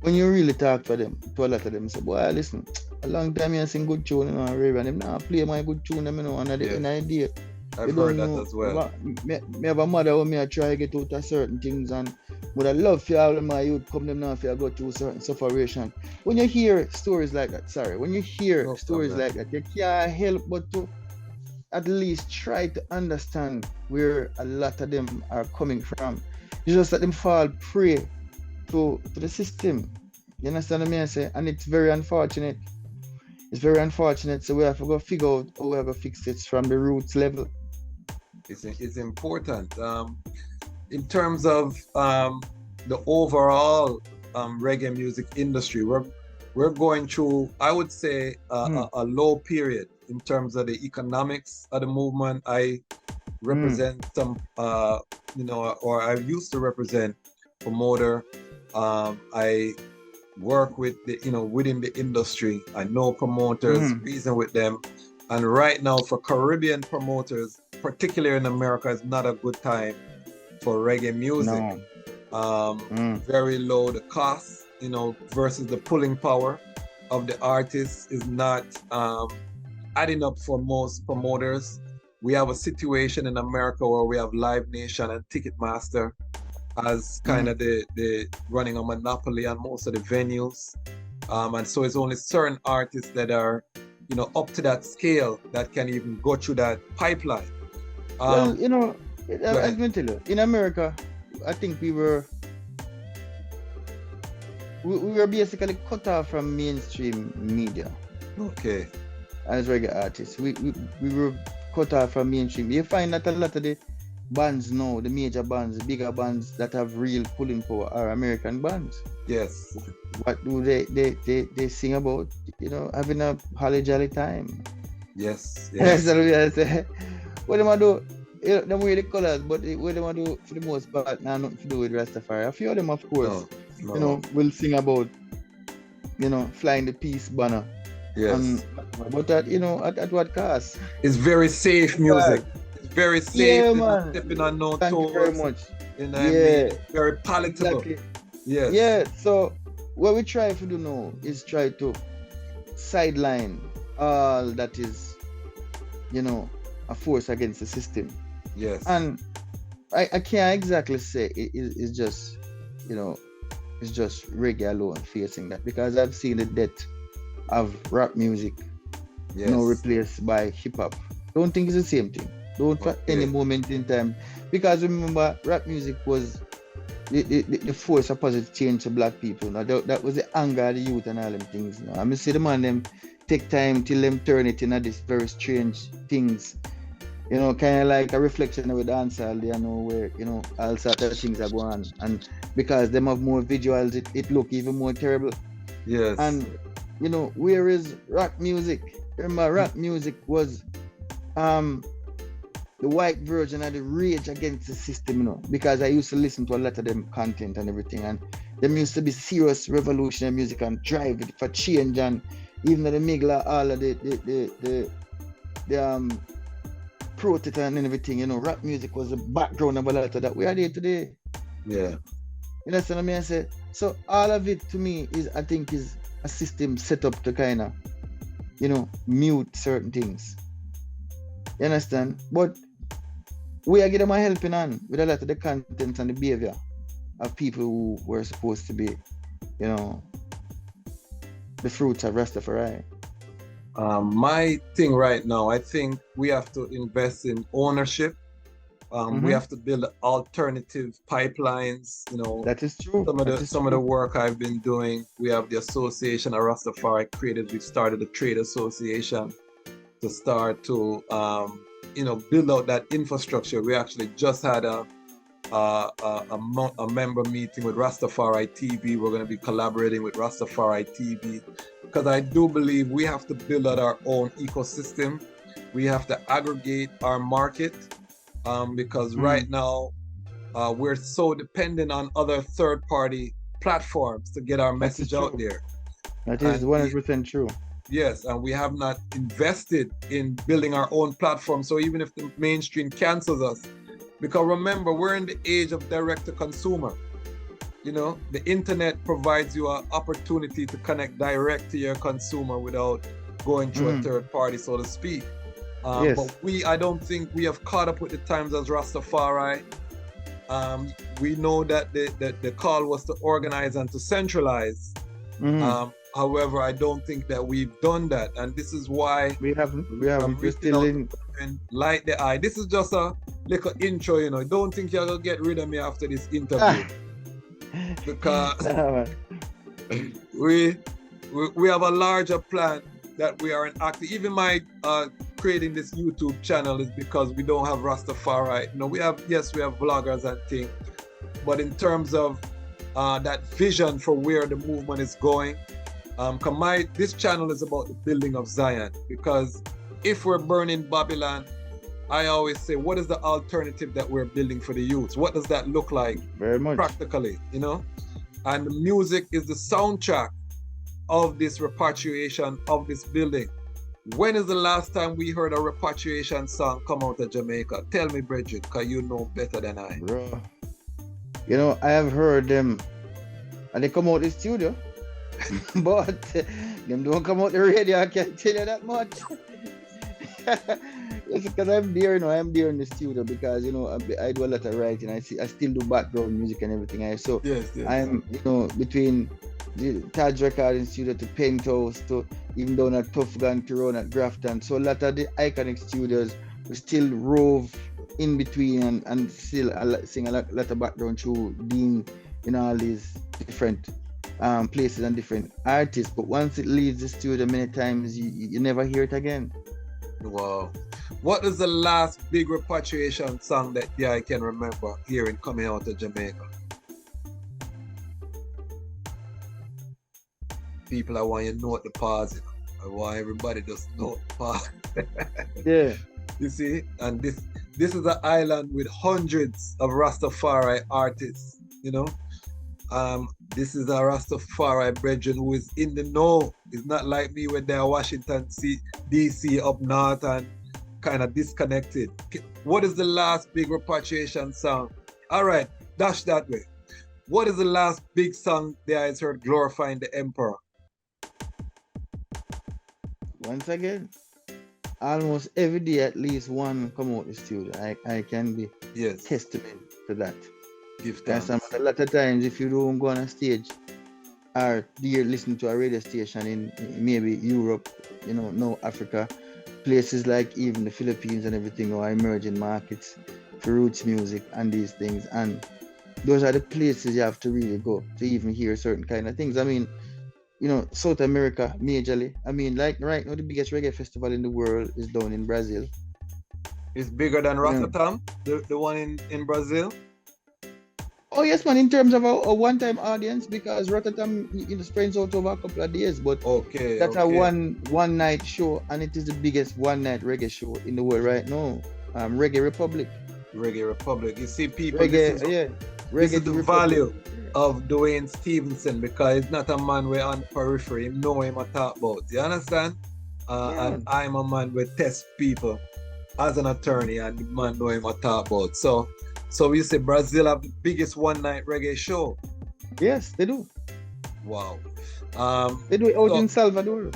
when you really talk to them, to a lot of them, say, boy, listen, a long time you sing good tune, you know, and rave, and them now play my good tune, you know, and an idea. I've heard that as well. Me have a mother who me try to get out of certain things, and would I love for all of my youth come them now if you go through certain sufferation. When you hear stories like that, like that, you can't help but to at least try to understand where a lot of them are coming from. You just let them fall prey to the system. You understand what I mean? I say? And it's very unfortunate. It's very unfortunate. So we have to go figure out how we have to fix it from the roots level. It's important. In terms of the overall reggae music industry, we're going through, I would say, a low period in terms of the economics of the movement. I represent some, or I used to represent promoter. I work with within the industry. I know promoters, reason with them. And right now for Caribbean promoters, particularly in America, is not a good time for reggae music. No. Very low the cost, versus the pulling power of the artists is not adding up for most promoters. We have a situation in America where we have Live Nation and Ticketmaster as kind of the running a monopoly on most of the venues. And so it's only certain artists that are, up to that scale that can even go through that pipeline. Well, you know, I can tell you, in America, I think we were basically cut off from mainstream media Okay. as reggae artists. We were cut off from mainstream. You find that a lot of the bands now, the major bands, the bigger bands that have real pulling power are American bands. Yes. What do they sing about? You know, having a holly jolly time. Yes. That's Yes. what I say. What them I do? You know, them wear the colors, but what them I do for the most part, now nothing to do with Rastafari. A few of them, of course, No. you know, will sing about, you know, flying the peace banner. Yes. But you know, at what cost? It's very safe music. It's very safe. Yeah, It's not man. stepping on no Thank you toes. very much. You know what I Yeah, mean? Very palatable. exactly. Yes. Yeah, so what we try to do now is try to sideline all that is, you know, a force against the system. Yes. And I can't exactly say it's just, you know, it's just reggae alone facing that, because I've seen the death of rap music, Yes. you know, replaced by hip hop. Don't think it's the same thing. Don't for any Okay. moment in time, because remember, rap music was the force of positive change to black people. Now that was the anger of the youth and all them things. Now I mean, see the man them take time till them turn it into this very strange things. You know, kind of like a reflection of the dancehall, you know, where, you know, all sorts of things are going on. And because them have more visuals, it look even more terrible. Yes. And, you know, where is rock music? Remember, rock music was the white version of the rage against the system, you know, because I used to listen to a lot of them content and everything, and them used to be serious revolutionary music and drive it for change, and even the Migla, all of the protest and everything, you know, rap music was the background of a lot of that. We are there today. Yeah. You know what I mean? I say, so all of it to me is, I think, is a system set up to kind of, you know, mute certain things. You understand? But we are getting my helping hand with a lot of the content and the behavior of people who were supposed to be, you know, the fruits of Rastafari. My thing right now, I think we have to invest in ownership. We have to build alternative pipelines. You know, That is true. Some of the work I've been doing. We have the association of Rastafari created. We've started a trade association to start to you know, build out that infrastructure. We actually just had a member meeting with Rastafari TV. We're going to be collaborating with Rastafari TV, because I do believe we have to build out our own ecosystem. We have to aggregate our market, because right now we're so dependent on other third-party platforms to get our message out there. That is 100% true. Yes, and we have not invested in building our own platform. So even if the mainstream cancels us, because remember, we're in the age of direct to consumer. You know, the internet provides you an opportunity to connect direct to your consumer without going through a third party, so to speak. Yes. But I don't think we have caught up with the times as Rastafari. We know that the call was to organize and to centralize. However, I don't think that we've done that, and this is why we haven't. We're still in. Light the eye. This is just a little intro, you know. Don't think you're gonna get rid of me after this interview, because we have a larger plan that we are enacting. Even my creating this YouTube channel is because we don't have Rastafari. You know, we have vloggers and things, but in terms of that vision for where the movement is going. This channel is about the building of Zion, because if we're burning Babylon, I always say, what is the alternative that we're building for the youths? What does that look like? Very much. Practically, you know? And the music is the soundtrack of this repatriation, of this building. When is the last time we heard a repatriation song come out of Jamaica? Tell me, Bridget, because you know better than I. Bro, you know, I have heard them, and they come out the studio. But them don't come out the radio, I can't tell you that much. It's because I'm there, you know, I'm there in the studio, because, you know, I do a lot of writing. I still do background music and everything. Yes. I'm, you know, between the Taj Recording Studio to Penthouse to even down at Tough Gun to run at Grafton. So a lot of the iconic studios, we still rove in between and still sing a lot of background through being in all these different places and different artists. But once it leaves the studio, many times you never hear it again. Wow. What is the last big repatriation song that I can remember hearing coming out of Jamaica? People, I want you to note the pause. You know? I want everybody just note the pause. Yeah. You see? And this is an island with hundreds of Rastafari artists, you know? This is a Rastafari brethren who is in the know. It's not like me when they're Washington DC up north and kind of disconnected. What is the last big repatriation song? All right, dash that way. What is the last big song there is heard glorifying the emperor? Once again, almost every day at least one come out the studio. I can be testament to that. Give thanks. A lot of times if you don't go on a stage or you're listening to a radio station in maybe Europe, you know, no Africa, places like even the Philippines and everything are emerging markets for roots music and these things, and those are the places you have to really go to even hear certain kind of things. I mean, you know, South America majorly. I mean, like right now the biggest reggae festival in the world is down in Brazil. It's bigger than Rotterdam, the one in Brazil. Oh yes, man. In terms of a one-time audience, because Rotterdam spreads out over a couple of days, but that's a one night show, and it is the biggest one-night reggae show in the world right now. Reggae Republic. Reggae Republic. You see, people. Reggae, this is the value of Duane Stephenson, because he's not a man we're on the periphery. You know him I talk about. You understand? And I'm a man who test people as an attorney, and the man know him I talk about. So we say Brazil have the biggest one-night reggae show. Yes, they do. Wow. They do it out in Salvador.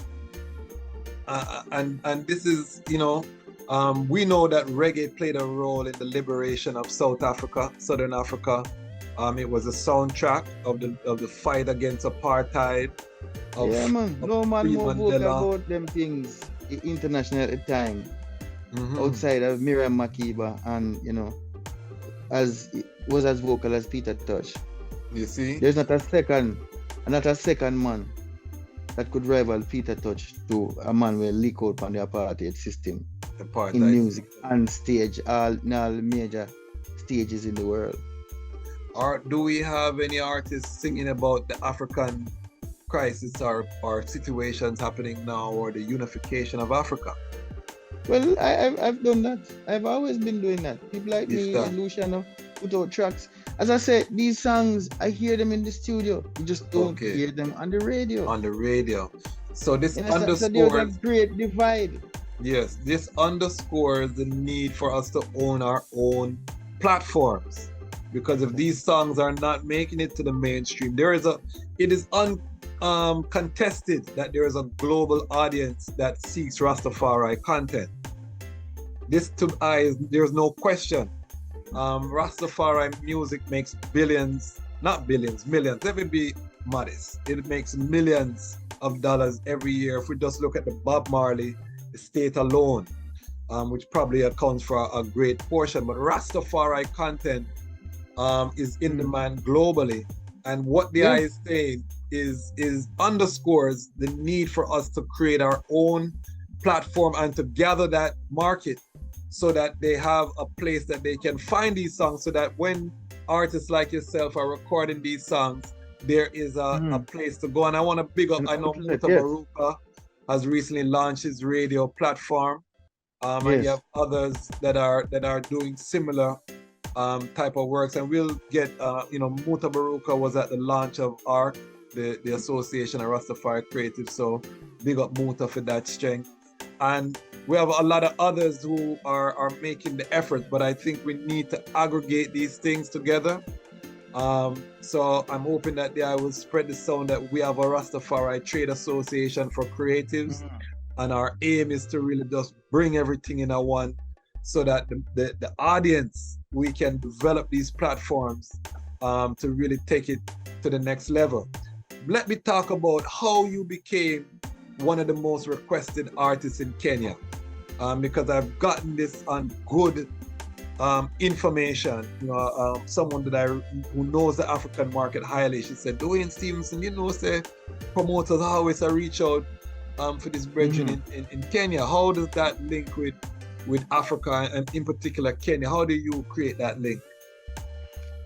And this is, you know, we know that reggae played a role in the liberation of South Africa, Southern Africa. It was a soundtrack of the fight against apartheid. No man more vocal about them things international at the time. Outside of Miriam Makeba, and you know, as vocal as Peter Tosh. You see? There's not a second man that could rival Peter Tosh to a man who leak out on the apartheid system in music and stage, all major stages in the world. Or do we have any artists singing about the African crisis or situations happening now, or the unification of Africa? Well, I've done that. I've always been doing that. People like me and Luciano put out tracks. As I said, these songs, I hear them in the studio. You just don't hear them on the radio. On the radio. So this underscores... So there's a great divide. Yes, this underscores the need for us to own our own platforms. Because if these songs are not making it to the mainstream, it is uncontested that there is a global audience that seeks Rastafari content. This to eyes, there's no question. Rastafari music makes billions, not billions, millions. Let me be modest. It makes millions of dollars every year. If we just look at the Bob Marley estate alone, which probably accounts for a great portion. But Rastafari content is in demand globally, and what the eye is saying is underscores the need for us to create our own platform and to gather that market so that they have a place that they can find these songs, so that when artists like yourself are recording these songs, there is a place to go. And I want to big up, I know Muta Baruka has recently launched his radio platform, and you have others that are doing similar type of works, and we'll get Muta Baruka was at the launch of ARC, the Association of Rastafari Creatives, so big up Muta for that strength. And we have a lot of others who are making the effort, but I think we need to aggregate these things together. So I'm hoping that I will spread the sound that we have a Rastafari Trade Association for creatives, and our aim is to really just bring everything in a one, so that the audience, we can develop these platforms to really take it to the next level. Let me talk about how you became one of the most requested artists in Kenya, because I've gotten this on good information. Someone that who knows the African market highly, she said, Duane Stephenson, say promoters always reach out for this brethren in Kenya. How does that link with Africa and in particular Kenya? How do you create that link?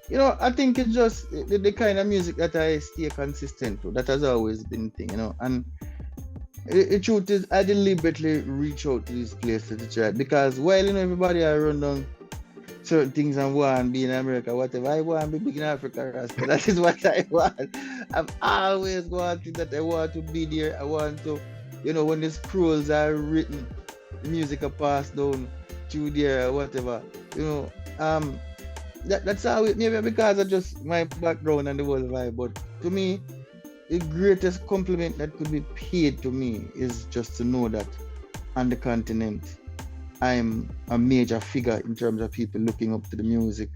I think it's just the kind of music that I stay consistent to. That has always been the thing, and the truth is, I deliberately reach out to these places to chat because while everybody I run down certain things and want to be in America, whatever, I want to be big in Africa, Rasta. That is what I want. I've always wanted that. I want to be there. I want to, when the scrolls are written, the music are passed down through there, whatever, that's how it, maybe because of just my background and the whole vibe, but to me, the greatest compliment that could be paid to me is just to know that on the continent, I'm a major figure in terms of people looking up to the music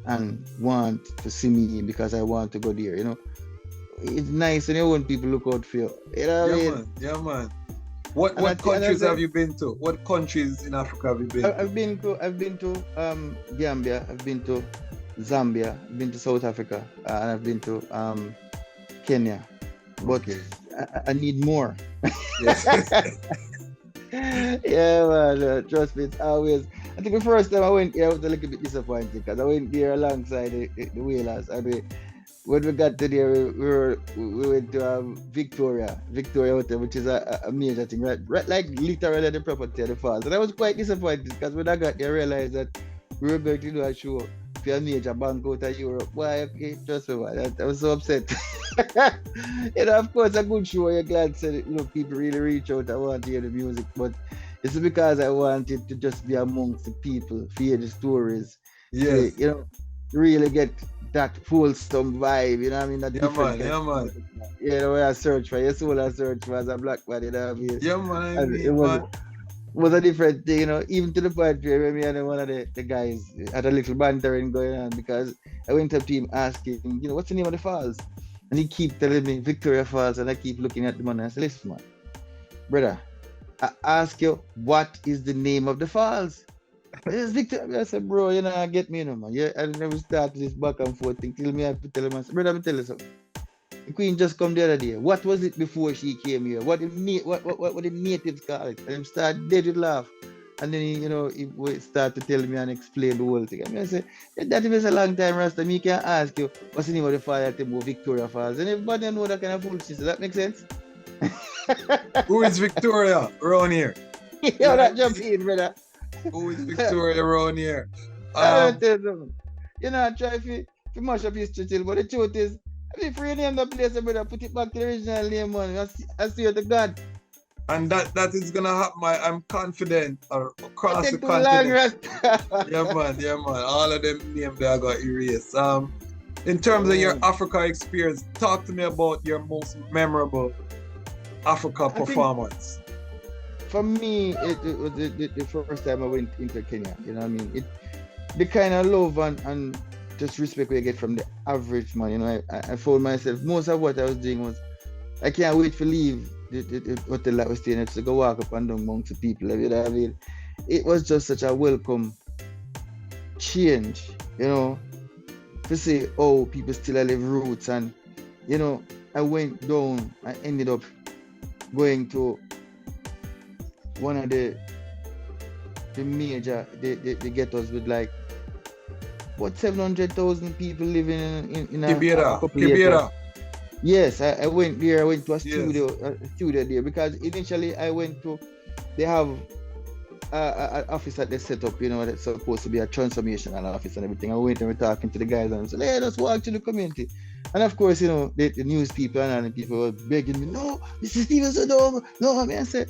and want to see me because I want to go there, It's nice when people look out for you. Yeah, man. What countries have you been to? What countries in Africa have you been to? I've been to Gambia, I've been to Zambia, I've been to South Africa, and I've been to Kenya. But I need more. Yes. Yeah, man. Trust me, it's always. I think the first time I went here, I was a little bit disappointed because I went there alongside the Whalers, and when we got to there, we went to Victoria Hotel, which is a major thing, right? Like literally the property of the falls. And I was quite disappointed because when I got there, I realized that we were going to do a show for a major bank out of Europe. Why? Okay, trust me, man. I was so upset. Of course, a good show. You're glad that people really reach out and want to hear the music, but it's because I wanted to just be amongst the people, hear the stories. Yes. Really get that wholesome vibe, you know what I mean? That man. Where I search for, your soul I search for as a black man, you know what I mean? Yeah, man. It was a different thing, even to the point where me and one of the guys had a little bantering going on because I went up to him asking, what's the name of the falls? And he keep telling me Victoria Falls, and I keep looking at the man and I said, listen, man, brother, I ask you, what is the name of the falls? It's Victoria. I said, bro, get me, man. Yeah, I never started this back and forth thing till me I have to tell him, I said, brother, let me tell you something. The Queen just come the other day. What was it before she came here? What the natives call it? And him start dead with laugh. And then he would start to tell me and explain the whole thing. I say, that is a long time, Rasta. Me can ask you, what's the name of the fall at Victoria Falls? And everybody know that kind of foolishness. Does that make sense? Who is Victoria around here? That jump in, brother. Who is Victoria around here? I try to mash up history till, but the truth is, if you name the place, brother, put it back to the original name, man. I swear to God. And that is gonna happen. I'm confident across the continent. Yeah, man. All of them names they got erased. In terms of your Africa experience, talk to me about your most memorable Africa performance. For me, it was the first time I went into Kenya. You know what I mean? The kind of love and just respect we get from the average man. I found myself, most of what I was doing was, I can't wait to leave the hotel that was staying at to go walk up and down amongst the people. You know what I mean? It was just such a welcome change, to see, people still live roots. And, I went down, I ended up going to one of the major, the ghettos with like, 700,000 people living in a Kibera. Yes, I went there. I went to a studio there because initially I went to, they have an office that they set up, that's supposed to be a transformational office and everything. I went and we're talking to the guys and I said, hey, let's walk to the community. And of course, the news people and the people were begging me, no, Mr. Stephenson, no, I said,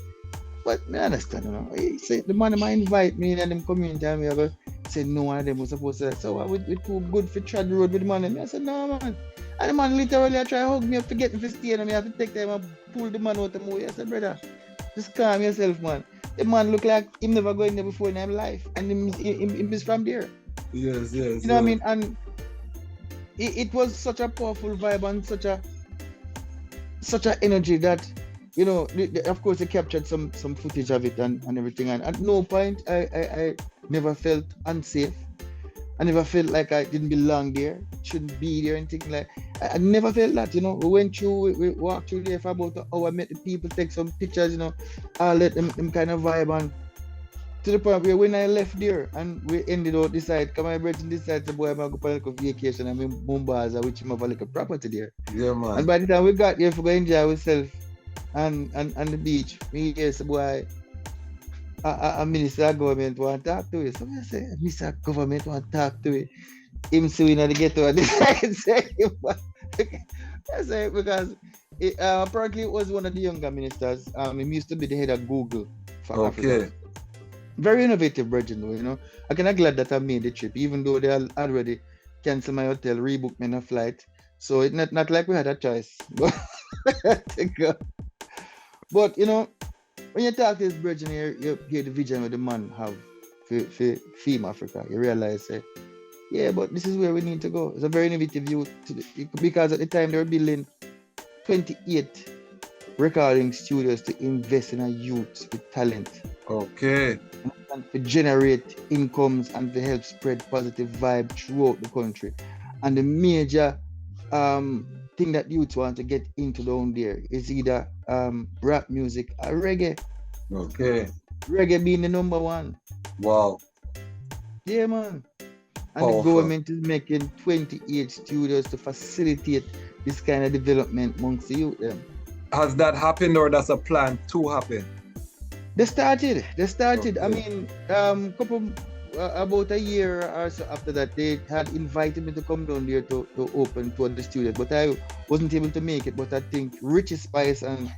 but I understand, He said, the man might invite me in the community and we have said no one of them was supposed to, so we too good for trod the road with the man. And I said, no, man. And the man literally try to hug me up to get me to stay and I have to take time and pull the man out of the way. I said, brother, just calm yourself, man. The man look like him never going there before in his life. And him is from there. Yes. You know what I mean? And it was such a powerful vibe and such an energy that, of course they captured some footage of it and everything. And at no point I never felt unsafe. I never felt like I didn't belong there, shouldn't be there and things like. I never felt that, you know. We went through, we walked through there for about an hour, met the people, take some pictures, you know, I let them kind of vibe on. To the point where when I left there and we ended out decide, come my brother decide to boy I'm going to go on vacation and in Mombasa, which him have a little property there. Yeah, man. And by the time we got there, we go enjoy ourselves and the beach, me yes boy. A minister of government want to talk to you. So I say, Mr. Government want to talk to you. Him suing at the ghetto and decide say I say because apparently it was one of the younger ministers. He used to be the head of Google for Africa. Very innovative virgin though, you know. I kind of glad that I made the trip, even though they already canceled my hotel, rebooked me a flight. So it's not like we had a choice. But you know, when you talk to this virgin, you get the vision with the man have for Fame Africa. You realize, yeah, but this is where we need to go. It's a very innovative view because at the time they were building 28 recording studios to invest in a youth with talent. Okay. And to generate incomes and to help spread positive vibe throughout the country. And the major thing that youth want to get into down there is either rap music or reggae. Okay. Reggae being the number one. Wow. Yeah, man. And Powerful. the government is making 28 studios to facilitate this kind of development amongst the youth. Has that happened or that's a plan to happen? They started. Okay. I mean, about a year or so after that, they had invited me to come down there to open to the studios, but I wasn't able to make it. But I think Richie Spice and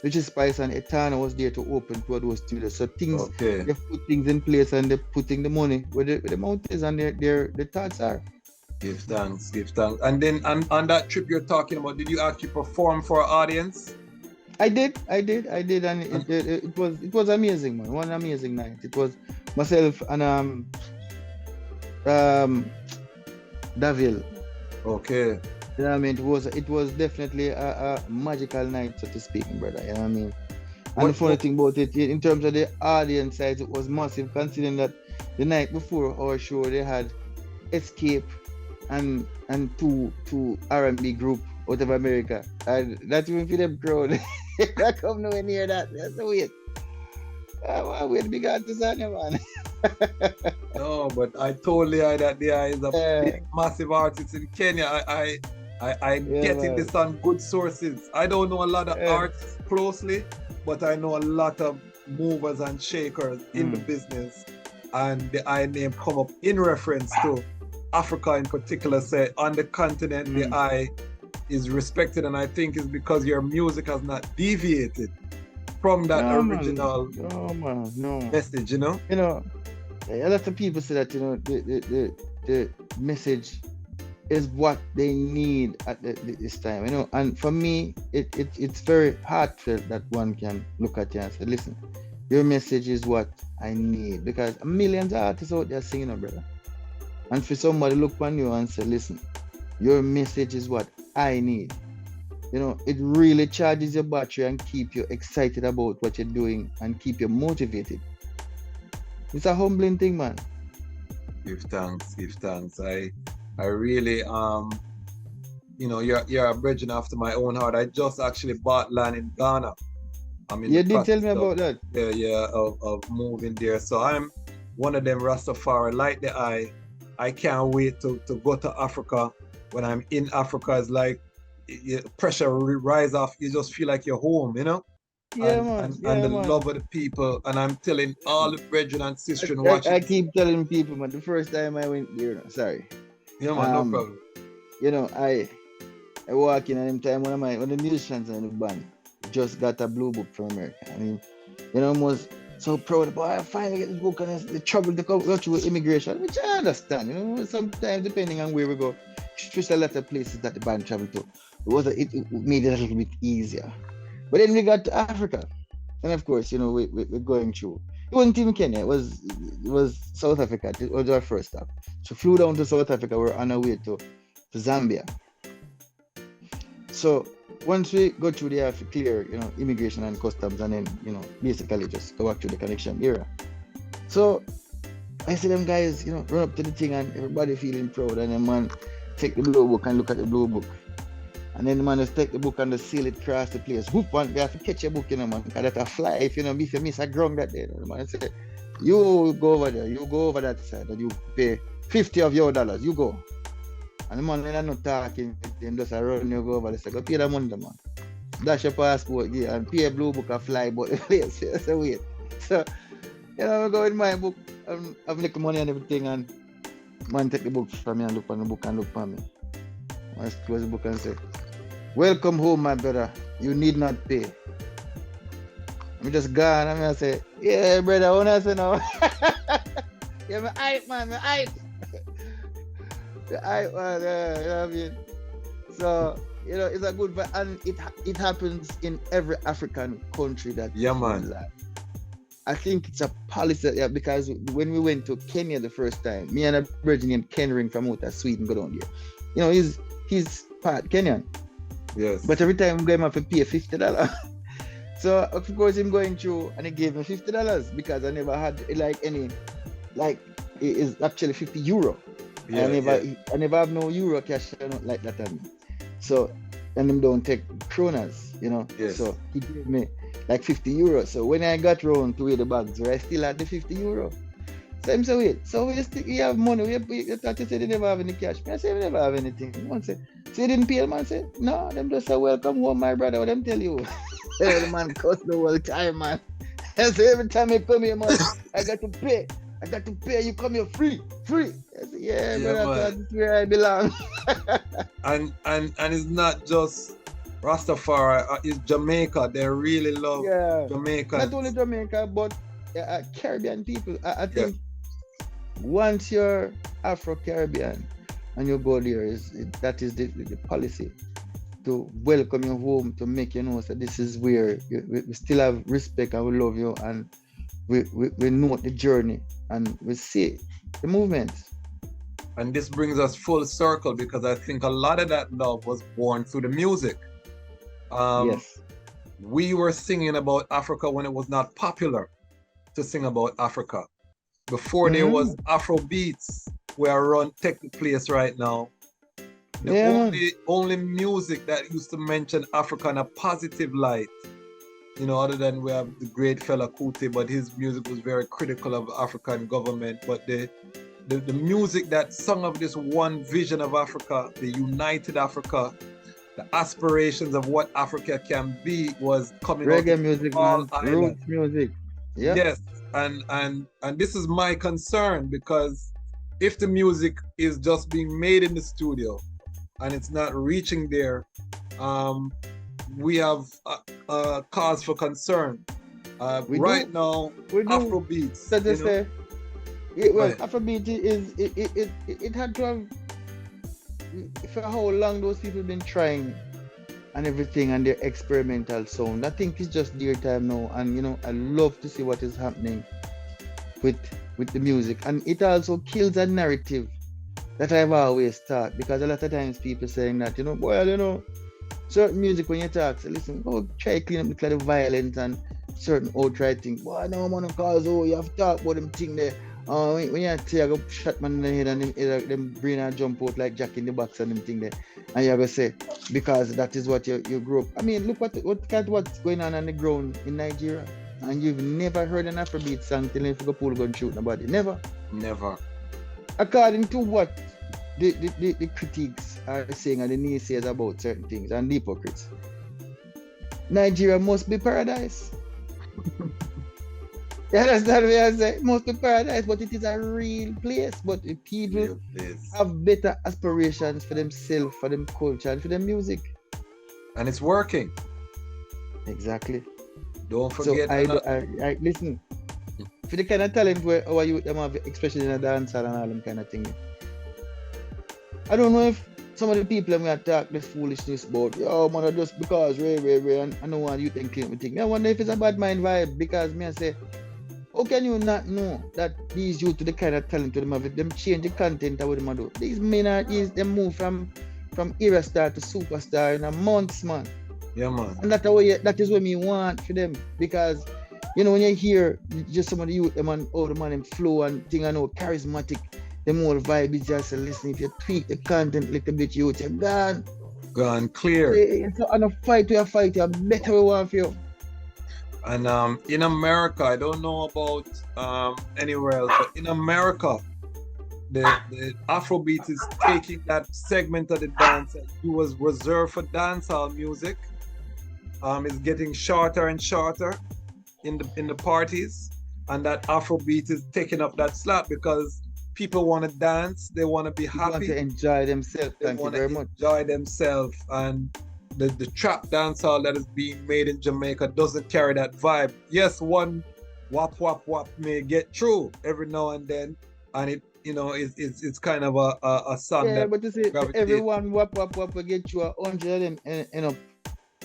Etana was there to open to those studios. So things they put things in place and they're putting the money where the mouth is and their thoughts are. Give thanks. And then on that trip you're talking about, did you actually perform for an audience? I did, and it was amazing, man. One amazing night. It was myself and Davil. Okay. You know what I mean? It was definitely a magical night, so to speak, brother. You know what I mean? And the funny thing about it, in terms of the audience size, it was massive, considering that the night before our show they had Escape and two R&B group out of America, and not even for them crowd. I come nowhere near that. That's the way. We're the big artists on you, man. No, but I totally heard that there is a big, massive artist in Kenya. I'm getting this on good sources. I don't know a lot of artists closely, but I know a lot of movers and shakers in the business, and the I name come up in reference to Africa in particular. Say on the continent, the I is respected, and I think it's because your music has not deviated from that original message, you know? You know, a lot of people say that, you know, the message is what they need at this time, you know. And for me, it's very heartfelt that one can look at you and say, listen, your message is what I need, because millions of artists out there singing, brother. And for somebody look on you and say, listen, your message is what I need. You know, it really charges your battery and keep you excited about what you're doing and keep you motivated. It's a humbling thing, man. Give thanks. I really you know, you're a brethren after my own heart. I just actually bought land in Ghana. You did tell me about that. Yeah, of moving there. So I'm one of them Rastafari, like the I can't wait to go to Africa. When I'm in Africa, it's like pressure rise off. You just feel like you're home, you know? And the love of the people. And I'm telling all the brethren and sisters watching. I keep telling people, man, the first time I went there, sorry. Yeah, man, no problem. You know, I walk in and time one of the musicians in the band just got a blue book from America. I mean, you know, I was so proud, boy, I finally get this book, and it's the trouble to go through immigration, which I understand. You know, sometimes depending on where we go, just a lot of places that the band travel to, it made it a little bit easier. But then we got to Africa, and of course, you know, we're going through. It wasn't even Kenya. It was South Africa. It was our first stop. So flew down to South Africa. We're on our way to Zambia. So once we go through there, clear, you know, immigration and customs, and then, you know, basically just go back to the connection area. So I see them guys, run up to the thing and everybody feeling proud, and the man take the blue book and look at the blue book. And then the man just take the book and just seal it across the place. Whoop, one, they have to catch a book, man, because that's a fly. If you miss a ground that day, the man say, you go over there, you go over that side, and you pay 50 of your dollars, you go. And the man, when I'm not talking, them just run, you go over there, say, go pay the money, man. Dash your passport, yeah, and pay a blue book and fly, but the place, so wait. So, I go with my book, I've make money and everything, and man take the book from me and look on the book and look for me. I close the book and say, welcome home, my brother. You need not pay. I'm just gone. I say, yeah, brother, I want to say now. Yeah, my hype, man, my hype. The hype, man, you know what I mean? So, it's a good, and it happens in every African country that. Yeah, man. Like. I think it's a policy, yeah, because when we went to Kenya the first time, me and a brother named Ken Ring from out of Sweden go down there. He's part Kenyan. Yes. But every time we go, him have to pay $50. So of course him going through, and he gave me $50 because I never had it is actually 50 euro. Yeah, I never have no euro cash like that on me. So, and him don't take kronas, Yes. So he gave me like 50 euros. So when I got round to weigh the bags, I still had the 50 euro. So I'm say, wait, so we have money. You thought you said you never have any cash. I say we never have anything. Man say, so you didn't pay? Man say, no, them just say, welcome home, my brother. What them tell you? The man cost the whole time, man. And so every time I come here, man, I got to pay. You come here free. I say, yeah, brother, that's where I belong. and it's not just Rastafari, it's Jamaica. They really love Jamaica. Not only Jamaica, but Caribbean people. I think once you're Afro-Caribbean and you go there, that is the policy to welcome you home, to make you know that this is where we still have respect and we love you, and we know the journey and we see the movement. And this brings us full circle, because I think a lot of that love was born through the music. Yes. We were singing about Africa when it was not popular to sing about Africa. Before there was Afrobeats, where take the place right now. The only music that used to mention Africa in a positive light, other than we have the great fella Kuti, but his music was very critical of African government. But the music that sung of this one vision of Africa, the united Africa, the aspirations of what Africa can be, was coming reggae out music, all man. Roots music. Yeah. Yes, and this is my concern, because if the music is just being made in the studio and it's not reaching there, we have a cause for concern. Right now, Afrobeats. Afrobeat it had to have, for how long those people been trying and everything, and their experimental sound. I think it's just their time now, and I love to see what is happening with the music, and it also kills a narrative that I've always thought, because a lot of times people saying that, certain music, when you talk, say, listen, try to clean up the violence and certain outright things. Boy, no man, cause you have to talk about them thing there. When you say I go shot man in the head and them brain and jump out like Jack in the Box and them thing there, and you go say, because that is what you grew up. I mean, look what's going on the ground in Nigeria, and you've never heard an Afrobeat song till you go pull gun shoot nobody. Never. According to what the critics are saying and the naysayers about certain things and the hypocrites, Nigeria must be paradise. Yeah, that's what I say. It must be paradise, but it is a real place. But the people have better aspirations for themselves, for them culture, and for their music. And it's working. Exactly. Don't forget. So I listen. For the kind of talent where our youth them have, especially in the dance and all them kind of thing. I don't know if some of the people we talk this foolishness about, man, just because Ray, and I don't want you to claim me thing. I wonder if it's a bad mind vibe, because me I say, how can you not know that these youth to the kind of talent to them have, them change the content of what them do? These men are them move from era star to superstar in a month, man. Yeah, man. And that is what me want for them, because You know, when you hear just some of the youth, them and all the man, them flow and thing, I know, charismatic, them whole vibe is just listen. If you tweak the content a little bit, you're gone. Gone clear. It's on a fight, you better we want for you. And in America, I don't know about anywhere else, but in America, the Afrobeat is taking that segment of the dance that was reserved for dancehall music. Is getting shorter and shorter in the parties, and that Afrobeat is taking up that slot because people want to dance, they want to be happy, want to enjoy themselves. Thank you very much. Enjoy themselves, and the trap dancehall that is being made in Jamaica doesn't carry that vibe. Yes, one wap wap wap may get through every now and then, and it it's kind of a song. Yeah, but you see, everyone wap wap wap will get you 100 and end up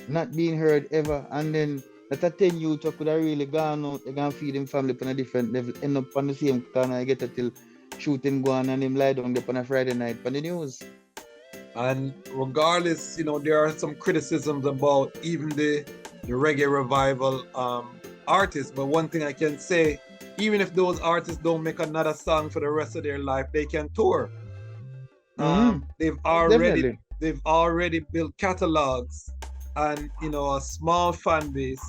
not being heard ever, and then that a 10 youth could have really gone out, they gonna feed them family on a different level, end up on the same corner, I get till shooting go on and him lie down there on a Friday night on the news. And regardless, there are some criticisms about even the reggae revival artists, but one thing I can say, even if those artists don't make another song for the rest of their life, they can tour. They've already built catalogs and a small fan base,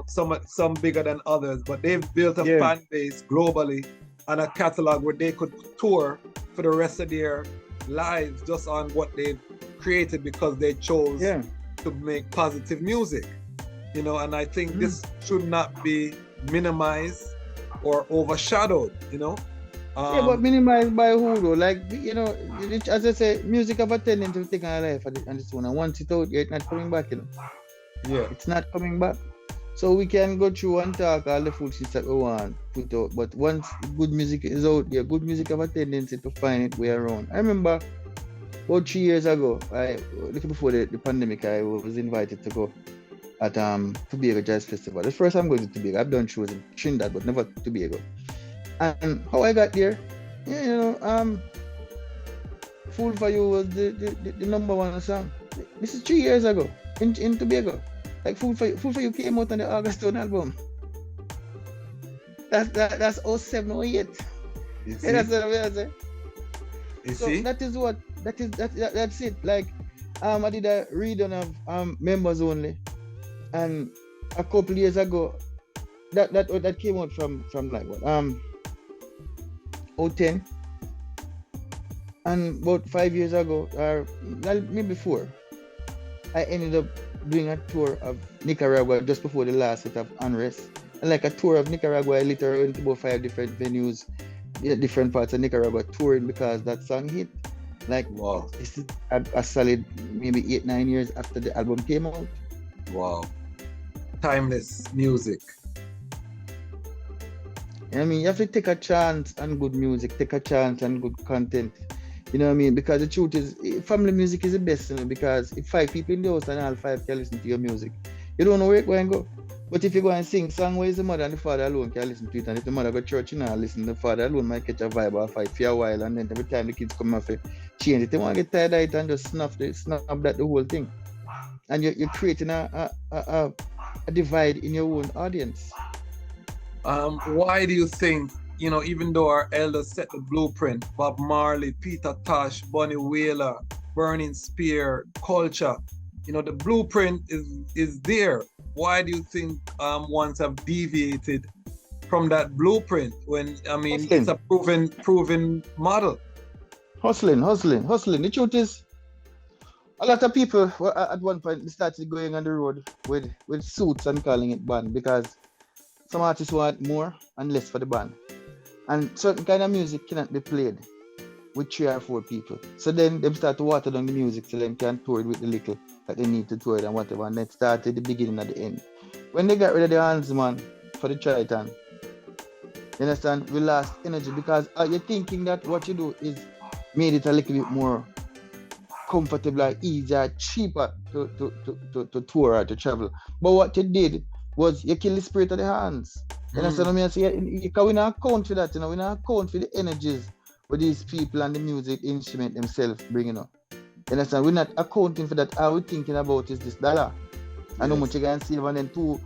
some bigger than others, but they've built a fan base globally and a catalog where they could tour for the rest of their lives just on what they've created because they chose to make positive music, and I think this should not be minimized or overshadowed, but minimized by who though? Like, as I say, music have a tendency to take on a life and this one, and once it's out, it's not coming back, Yeah. It's not coming back. So we can go through and talk all the full shit that we want put out, but once good music is out there, good music have a tendency to find its way around. I remember about 3 years ago, little before the pandemic, I was invited to go at Tobago Jazz Festival. The first time going to Tobago, I've done shows in Trinidad, but never Tobago. And how I got there, Fool for You was the number one song. This is 3 years ago in Tobago. Like Fool for You came out on the August album. That's 07, 08. That's what I'm saying. So that's it. Like I did a read-on of members only, and a couple years ago, that came out from like what 010, and about 5 years ago, or maybe 4, I ended up doing a tour of Nicaragua just before the last set of unrest. And like a tour of Nicaragua, I literally went to about 5 different venues, different parts of Nicaragua touring because that song hit. Like, wow, this is a solid maybe 8-9 years after the album came out. Wow. Timeless music. I mean, you have to take a chance on good music, take a chance on good content. You know what I mean? Because the truth is, family music is the best, because if 5 people in the house and all 5 can listen to your music, you don't know where it go and go. But if you go and sing song where the mother and the father alone can listen to it, and if the mother go to church, listen, the father alone might catch a vibe or fight for a while, and then every time the kids come off, change it. They want to get tired of it and just snap that the whole thing. And you're creating a divide in your own audience. Why do you think, even though our elders set the blueprint, Bob Marley, Peter Tosh, Bunny Wailer, Burning Spear, Culture, the blueprint is there. Why do you think ones have deviated from that blueprint when, it's a proven model? Hustling. The truth is, a lot of people at one point started going on the road with suits and calling it band because some artists want more and less for the band. And certain kind of music cannot be played with 3 or 4 people. So then they start to water down the music so they can tour it with the little that they need to tour it and whatever. And then start at the beginning and the end. When they got rid of the handsman for the Triton, you understand, we lost energy because you're thinking that what you do is made it a little bit more comfortable, easier, cheaper to tour or to travel. But what you did was you kill the spirit of the hands. You understand what I mean? So because we not account for that, we not account for the energies with these people and the music instrument themselves bringing up. You understand? We're not accounting for that. All we're thinking about is this dollar. And how much you can save, and then 2,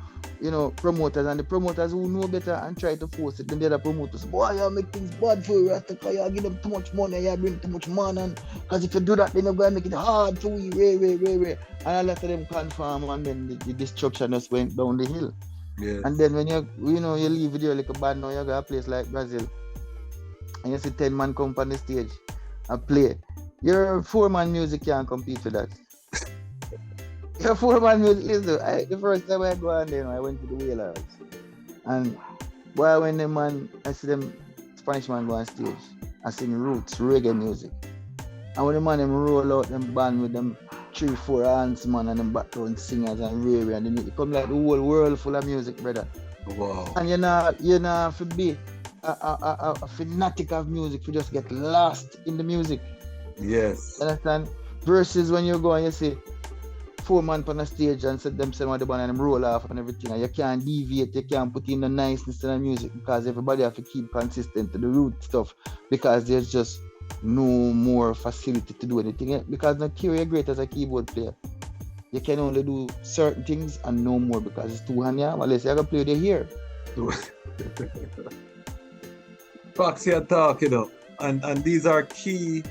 promoters, and the promoters who know better and try to force it, then the other promoters, boy, you make things bad for you, Rastafari, you give them too much money, you bring too much man, and because if you do that, then you're going to make it hard for you, way. And a lot of them confirm, and then the destruction just went down the hill. Yes. And then when you leave with your little band, now you go a place like Brazil, and you see 10 man come on the stage and play. Your 4-man music can't compete with that. Your 4-man music, listen, the first time I go on there, I went to the Whalers. And while when the man, I see them Spanish man go on stage, I sing roots, reggae music. And when the man them roll out them band with them 3-4 hands man and them background singers and rare, and then it come like the whole world full of music, brother. Wow. And you're not to be a fanatic of music, you just get lost in the music. Yes. You understand? Versus when you go and you see 4 man on the stage and set them on the band and them roll off and everything, and you can't deviate, you can't put in the niceness in the music because everybody have to keep consistent to the root stuff because there's just no more facility to do anything. Because no you're great as a keyboard player. You can only do certain things and no more because it's too handy. Unless you can play the ear. Foxy talk, and these are key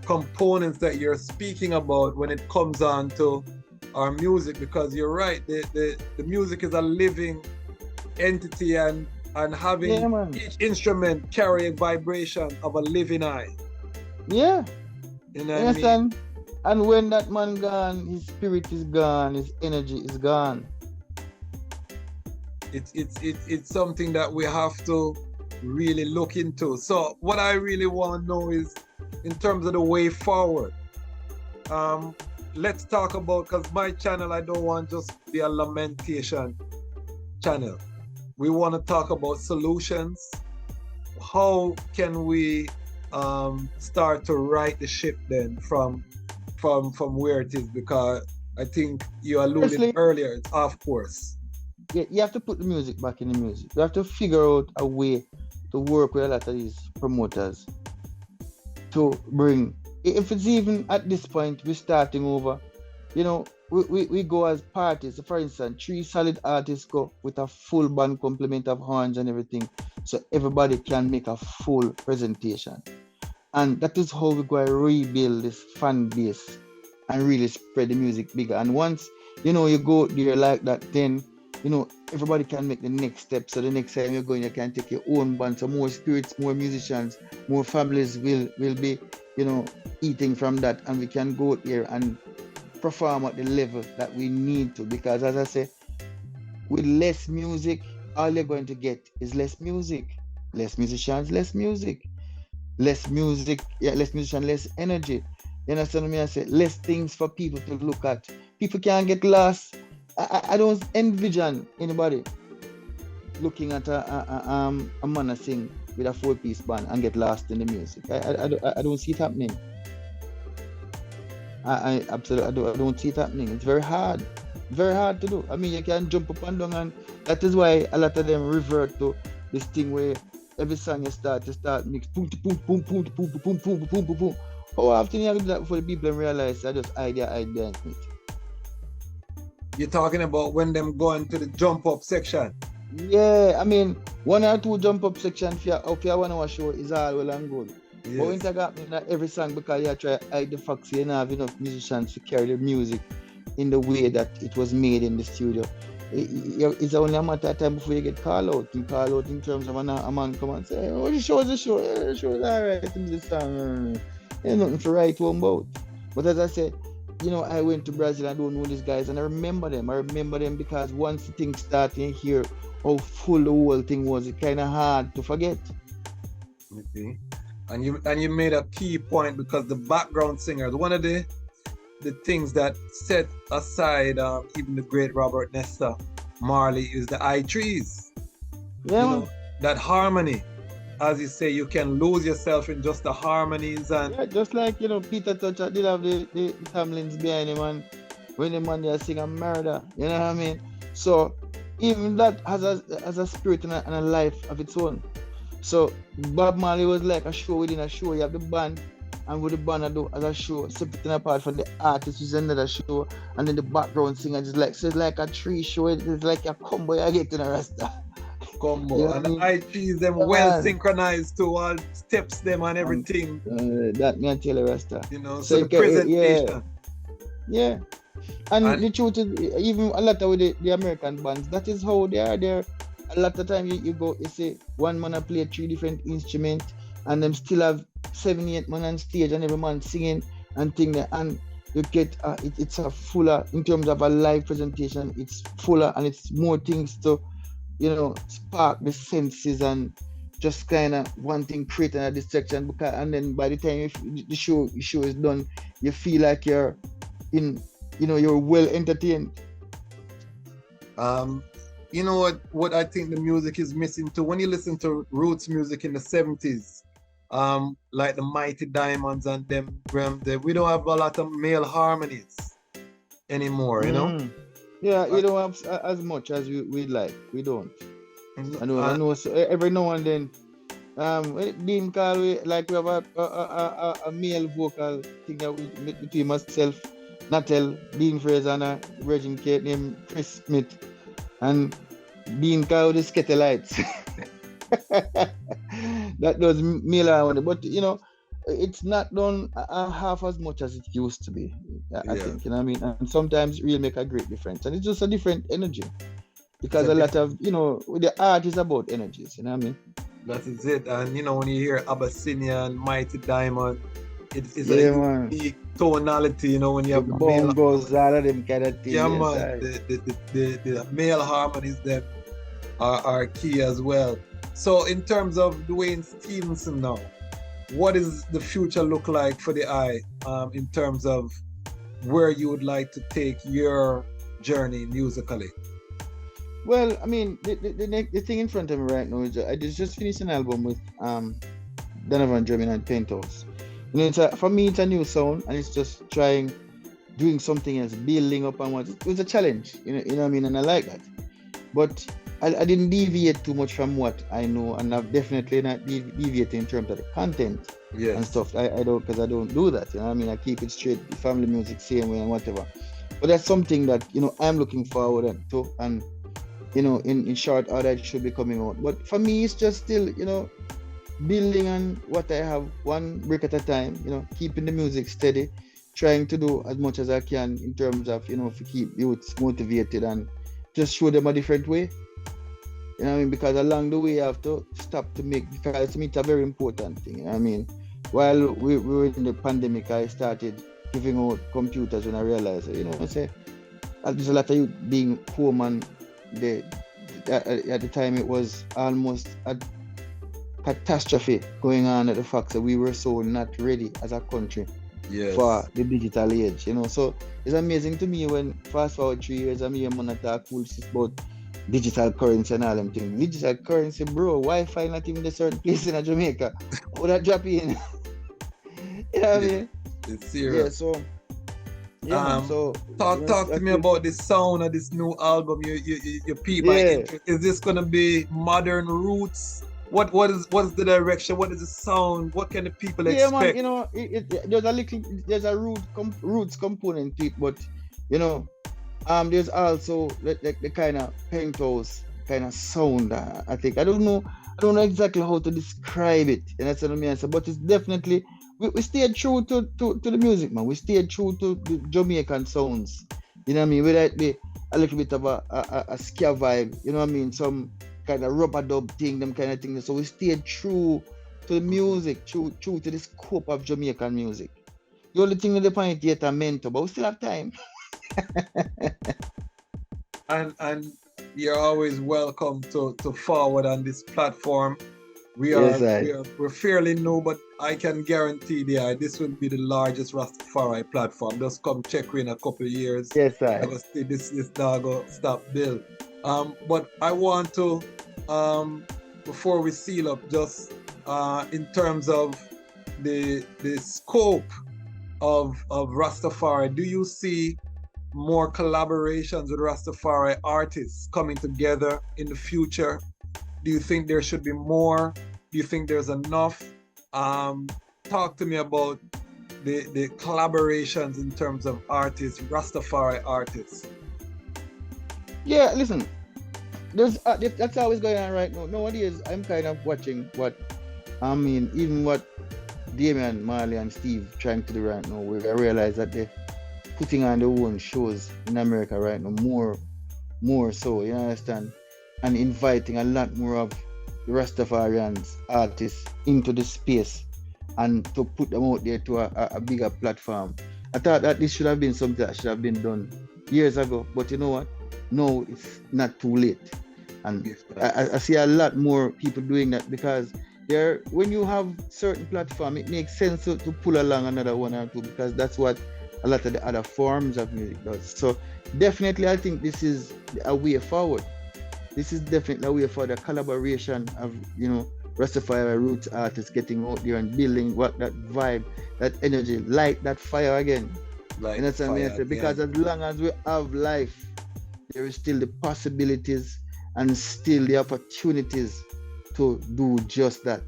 components that you're speaking about when it comes on to our music, because you're right, the music is a living entity, and having each instrument carry a vibration of a living eye. Yeah. You know what I mean? And when that man gone, his spirit is gone, his energy is gone. It's something that we have to really look into. So what I really want to know is, in terms of the way forward, let's talk about, because my channel, I don't want just be a lamentation channel. We want to talk about solutions. How can we start to right the ship then from where it is? Because I think you alluded earlier, it's off course. Yeah, you have to put the music back in the music. You have to figure out a way to work with a lot of these promoters to bring, if it's even at this point, we're starting over, we go as parties. For instance, 3 solid artists go with a full band complement of horns and everything, so everybody can make a full presentation. And that is how we're going to rebuild this fan base and really spread the music bigger. And once, you go there like that, then, everybody can make the next step. So the next time you're going, you can take your own band. So more spirits, more musicians, more families will be, eating from that. And we can go there and perform at the level that we need to. Because as I say, with less music, all you're going to get is less music. Less musicians, less music. Less music, less musician, less energy. You understand what I mean? I say less things for people to look at. People can't get lost. I don't envision anybody looking at a man sing with a 4-piece band and get lost in the music. I don't see it happening. I absolutely I don't see it happening. It's very hard to do. I mean, you can jump up and down, and that is why a lot of them revert to this thing where every song you start mix boom boom boom boom boom boom boom boom boom boom. How often you have to do that before the people realize I just idea in it? You're talking about when them go into the jump up section? Yeah, I mean 1 or 2 jump up section if you want to show is all well and good. Yes. But when you got me every song, because you try to hide the fact you don't have enough musicians to carry the music in the way that it was made in the studio. It's only a matter of time before you get called out. You call out in terms of a man come and say, oh, the show is the show. Yeah, the show is alright. This song. There's nothing to write home about. But as I said, I went to Brazil, I don't know these guys, and I remember them because once the thing started in here, how full the whole thing was, it's kind of hard to forget. Okay. And you made a key point, because the background singers, one of the things that set aside even the great Robert Nesta Marley is the high trees. Yeah. That harmony. As you say, you can lose yourself in just the harmonies, and yeah, just like Peter Toucher did have the Tamlins behind him, and when the man there sing a murder, you know what I mean? So even that has a spirit and a life of its own. So Bob Marley was like a show within a show. You have the band, and what the band I do as a show, separating apart from the artist is another show, and then the background singer is like, so it's like a tree show, it's like a combo I get in a Rasta. Combo. You know And what I the mean? IGs them Yeah, well man. synchronized to all steps them and everything. That me I tell you, Rasta. You know, So so the it can, presentation. yeah. And And the truth is, even a lot of the American bands, that is how they are there. A lot of time you go, you see one man play 3 different instruments, and them still have 7, 8 man on stage, and every man singing and thing there. And you get it's a fuller in terms of a live presentation. It's fuller and it's more things to, you know, spark the senses and just kind of wanting creating a distraction. Because and then by the time the show is done, you feel like you're in, you know, you're well entertained. you know what I think the music is missing too. When you listen to roots music in the 70s, like the Mighty Diamonds and them, we don't have a lot of male harmonies anymore, you know? Yeah, you don't have as much as we'd like. We don't. I know. So every now and then, Dean call we like we have a male vocal thing that we between myself, Natel, Dean Fraser, and a Virgin Kate named Chris Smith, and Dean call the Sketalites. That does male harmony, but you know, it's not done half as much as it used to be. I think, you know what I mean. And sometimes it really make a great difference, and it's just a different energy. Because a lot of, you know, the art is about energies, you know what I mean? That is it. And you know, when you hear Abyssinian, Mighty Diamond, it's Yeah, a man. unique tonality, you know, when you have Bongos, all of them kind of things. yeah, yes, man. aye. The male harmonies them are key as well. So in terms of Duane Stephenson now, what does the future look like for the eye in terms of where you would like to take your journey musically? Well, I mean, the thing in front of me right now is I just finished an album with Donovan Drummond and Penthouse. You know, for me, it's a new sound, and it's just doing something else, building up on what it was a challenge. You know what I mean, and I like that. But I didn't deviate too much from what I know, and I've definitely not deviated in terms of the content and stuff. I don't, because I don't do that. You know what I mean? I keep it straight, family music, same way and whatever. But that's something that, you know, I'm looking forward to, and you know, in short order it should be coming out. But for me, it's just still, you know, building on what I have, one brick at a time, you know, keeping the music steady, trying to do as much as I can in terms of, you know, to keep youths motivated and just show them a different way. You know what I mean? Because along the way, you have to stop to make, because to me, it's a very important thing. You know what I mean? While we were in the pandemic, I started giving out computers when I realized, you know, I say, there's a lot of youth being home, and at the time it was almost a catastrophe going on at the fact that we were so not ready as a country for the digital age, you know. So it's amazing to me when fast forward 3 years, I'm here and talk cool shit about digital currency and all them things. Digital currency, bro, Wi-Fi not even a certain place in Jamaica. Would that drop in? You know what I mean? It's serious. Yeah, so so talk to me about the sound of this new album. You people is this gonna be modern roots? What's the direction? What is the sound? What can the people expect? Man, you know, there's a roots component to it, but you know, there's also the kind of Penthouse kind of sound. I think I don't know exactly how to describe it, and that's what I mean. But it's definitely we stayed true to the music, man. We stayed true to the Jamaican sounds. You know what I mean? Whether it be a little bit of a ska vibe, you know what I mean? Some kind of rubber dub thing, them kind of things. So we stayed true to the music, true to the scope of Jamaican music. The only thing that the point yet are mental, but we still have time. and you're always welcome to forward on this platform. We're fairly new, but I can guarantee this will be the largest Rastafari platform. Just come check in a couple of years. Yes, sir. I go see this dog go stop build. But I want to before we seal up, just in terms of the scope of Rastafari, do you see more collaborations with Rastafari artists coming together in the future? Do you think there should be more? Do you think there's enough? Talk to me about the collaborations in terms of artists, Rastafari artists? Yeah, listen, there's that's always going on right now. Nowadays, I'm kind of watching even what Damian, Marley, and Steve trying to do right now. Where I realize that they're putting on their own shows in America right now, more so, you understand, and inviting a lot more of the Rastafarians artists into the space and to put them out there to a bigger platform. I thought that this should have been something that should have been done years ago, but you know what? No, it's not too late. And I see a lot more people doing that because when you have certain platform, it makes sense to pull along another one or two, because that's what a lot of the other forms of music does. So definitely, I think this is a way forward. This is definitely a way for the collaboration of, Rastafari roots artists getting out there and building that vibe, that energy, light that fire again. Like what I say? Because as long as we have life, there is still the possibilities and still the opportunities to do just that.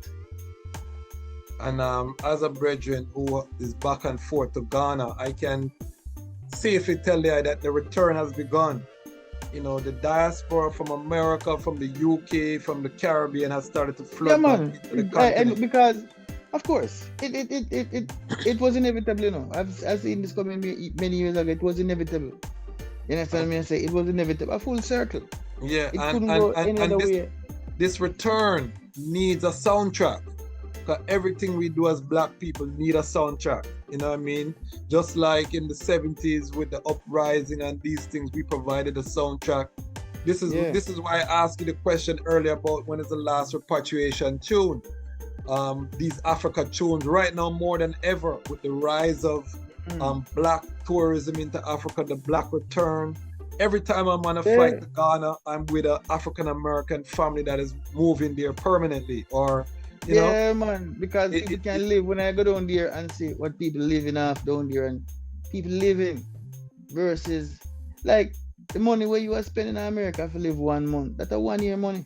And as a brethren who is back and forth to Ghana, I can safely tell you that the return has begun. The diaspora from America, from the UK, from the Caribbean has started to flood back into the continent. And because, of course, it was inevitable. I've seen this coming many years ago. It was inevitable. You understand me? I say it was inevitable. A full circle. Yeah, it couldn't go any other way. This return needs a soundtrack. Because everything we do as Black people need a soundtrack. You know what I mean? Just like in the 70s with the uprising and these things, we provided a soundtrack. This is why I asked you the question earlier about when is the last repatriation tune. These Africa tunes right now more than ever with the rise of Black tourism into Africa, the Black return. Every time I'm on a flight to Ghana, I'm with an African American family that is moving there permanently, or you know? Man, because people can live. When I go down there and see what people living off down there and people living versus like the money where you are spending in America for live 1 month. That's a 1 year money.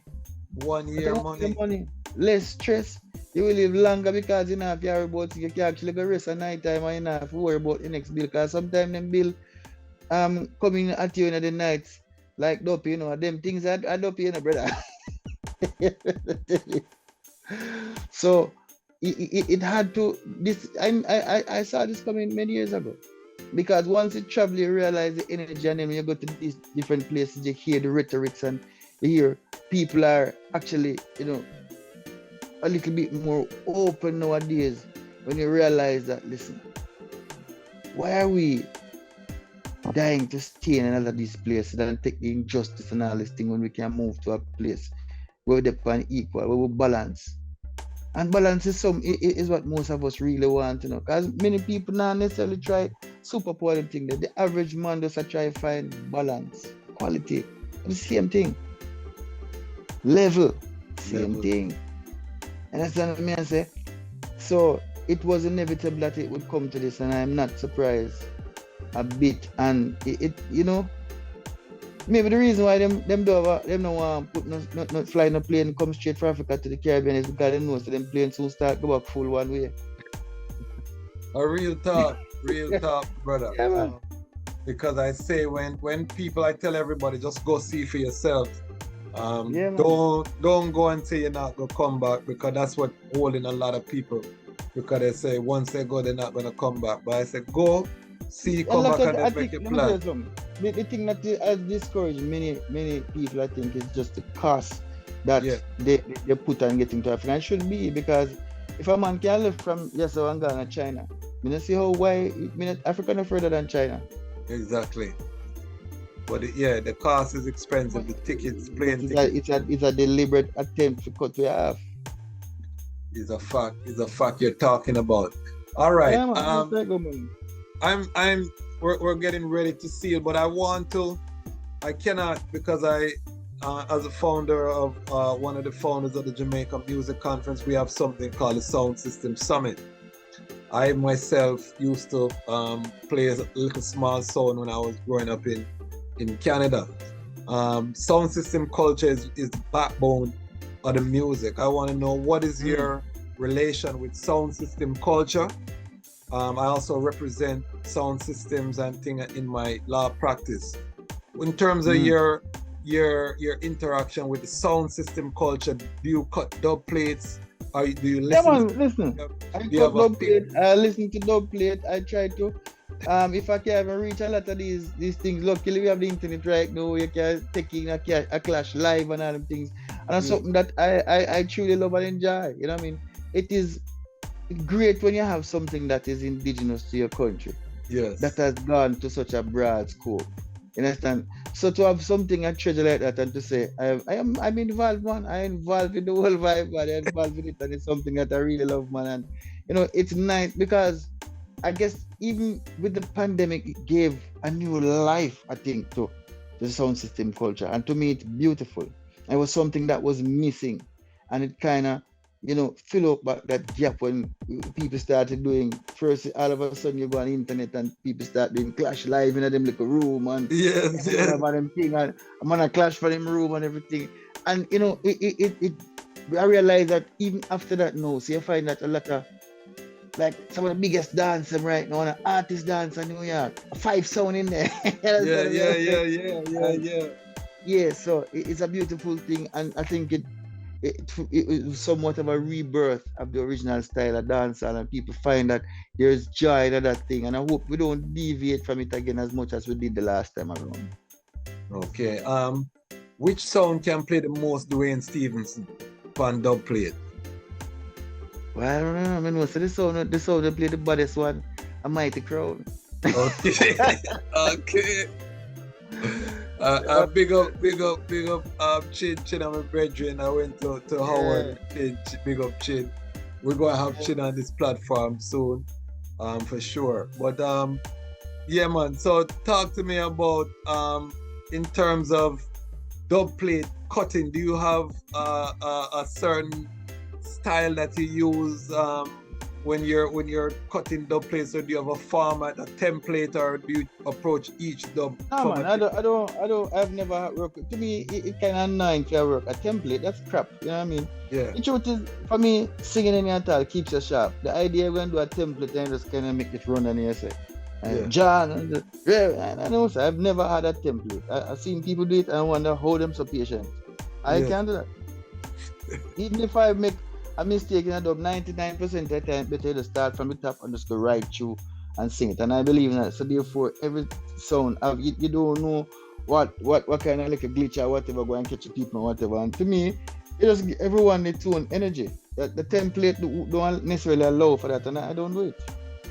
1 year money. Less stress. You will live longer because you know if you are about you can actually go rest at night time and you know have to worry about the next bill, because sometimes them bill coming at you in the night like dope, them things are dope, brother. So it had to this I saw this coming many years ago, because once you travel you realize the energy, and then when you go to these different places you hear the rhetorics and you hear people are actually a little bit more open nowadays when you realize that, listen, why are we dying to stay in another these places and take the injustice and all this thing when we can move to a place where they're equal, where we balance? And balance is what most of us really want, because many people not necessarily try superpower thing. The average man does try to find balance, quality, the same thing. Level, same thing. And that's what I mean, I say. So it was inevitable that it would come to this, and I'm not surprised a bit. And it maybe the reason why them don't want to put not fly no plane come straight from Africa to the Caribbean is because they know so them planes soon start go back full one way. A real talk, brother. Yeah, man. Because I say when people, I tell everybody just go see for yourself. Don't go and say you're not gonna come back, because that's what holding a lot of people, because they say once they go they're not gonna come back. But I say go see, come back and then make a plan. The thing that has discouraged many people, I think, is just the cost that they put on getting to Africa. And it should be, because if a man can live from Yasau and Ghana, China, I don't see why Africa no further than China. Exactly. But the cost is expensive. The tickets, plane tickets. It's a deliberate attempt to cut you off. It's a fact you're talking about. All right. Yeah, we're getting ready to seal, but I cannot, because I as a founder of one of the founders of the Jamaica Music Conference, we have something called the Sound System Summit. I myself used to play a little small sound when I was growing up in Canada. Sound system culture is the backbone of the music. I want to know, what is your relation with sound system culture? I also represent sound systems and things in my law practice. In terms of your interaction with the sound system culture, do you cut dub plates? Or do you Yeah, listen? man, listen. I you cut have a dub plate. I listen to dub plate. I try to. If I can even reach a lot of these things, luckily we have the internet right now. You can take in a clash live and all them things, and that's something that I truly love and enjoy. You know what I mean? It is great when you have something that is indigenous to your country. Yes. That has gone to such a broad scope. You understand? So to have something a treasure like that and to say I'm involved, man. I'm involved in the whole vibe, man. I'm involved with it, and it's something that I really love, man. And it's nice because I guess even with the pandemic, it gave a new life, I think, to the sound system culture. And to me, it's beautiful. It was something that was missing. And it kind of, fill up that gap when people started doing, first, all of a sudden you go on the internet and people start doing clash live in them little room and yes. them thing, and I'm on a clash for them room and everything. And, I realized that even after that, no, so you find that a lot of, like some of the biggest dancers right now, an artist dance in New York, 5 sound in there. Yeah, so it's a beautiful thing, and I think it was somewhat of a rebirth of the original style of dancehall, and people find that there's joy in that thing, and I hope we don't deviate from it again as much as we did the last time around. Okay. Which sound can play the most Duane Stephenson on dub plate? Well, I don't know. I mean, most of the sound they play the baddest one, a Mighty Crown. Okay. Okay. Big up Chin and my brethren. I went to Howard. Big up Chin. We're gonna have Chin on this platform soon, for sure. But yeah, man. So talk to me about in terms of dub plate cutting. Do you have a certain style that you use when you're cutting dub plates, or do you have a format, a template, or do you approach each dub? No, man, I've never worked. To me, it kind of annoying to work a template. That's crap. You know what I mean? Yeah. The truth is, for me, singing in your tal keeps you sharp. The idea when do a template and just kind of make it run on your say. John, I know, so I've never had a template. I've seen people do it and I wonder how them so patient. I can't do that. Even if I make a mistake in a dub, 99% of the time, better to start from the top and just go right through and sing it. And I believe in that. So therefore, every sound, you don't know what kind of like a glitch or whatever go and catch the people or whatever. And to me, it just give everyone its own energy. The template don't necessarily allow for that, and I don't do it.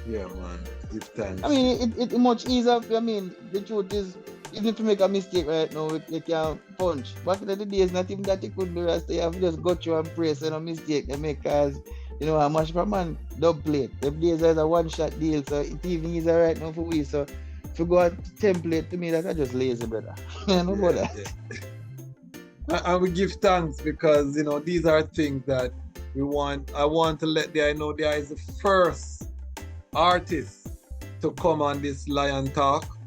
Yeah, man. Give thanks. I mean, it's much easier. I mean, the truth is, even if you make a mistake right now, you can punch. Back in the days, not even that you could do Rasta. You have just got you and praise and a mistake they make, cause a much per man dub plate. Them days there's a one-shot deal, so it's even easier right now for we. So if you go at template, to me that's just lazy, brother. No about that. And we give thanks because these are things that we want. I want to let the I know there is the first artist to come on this Lion Talk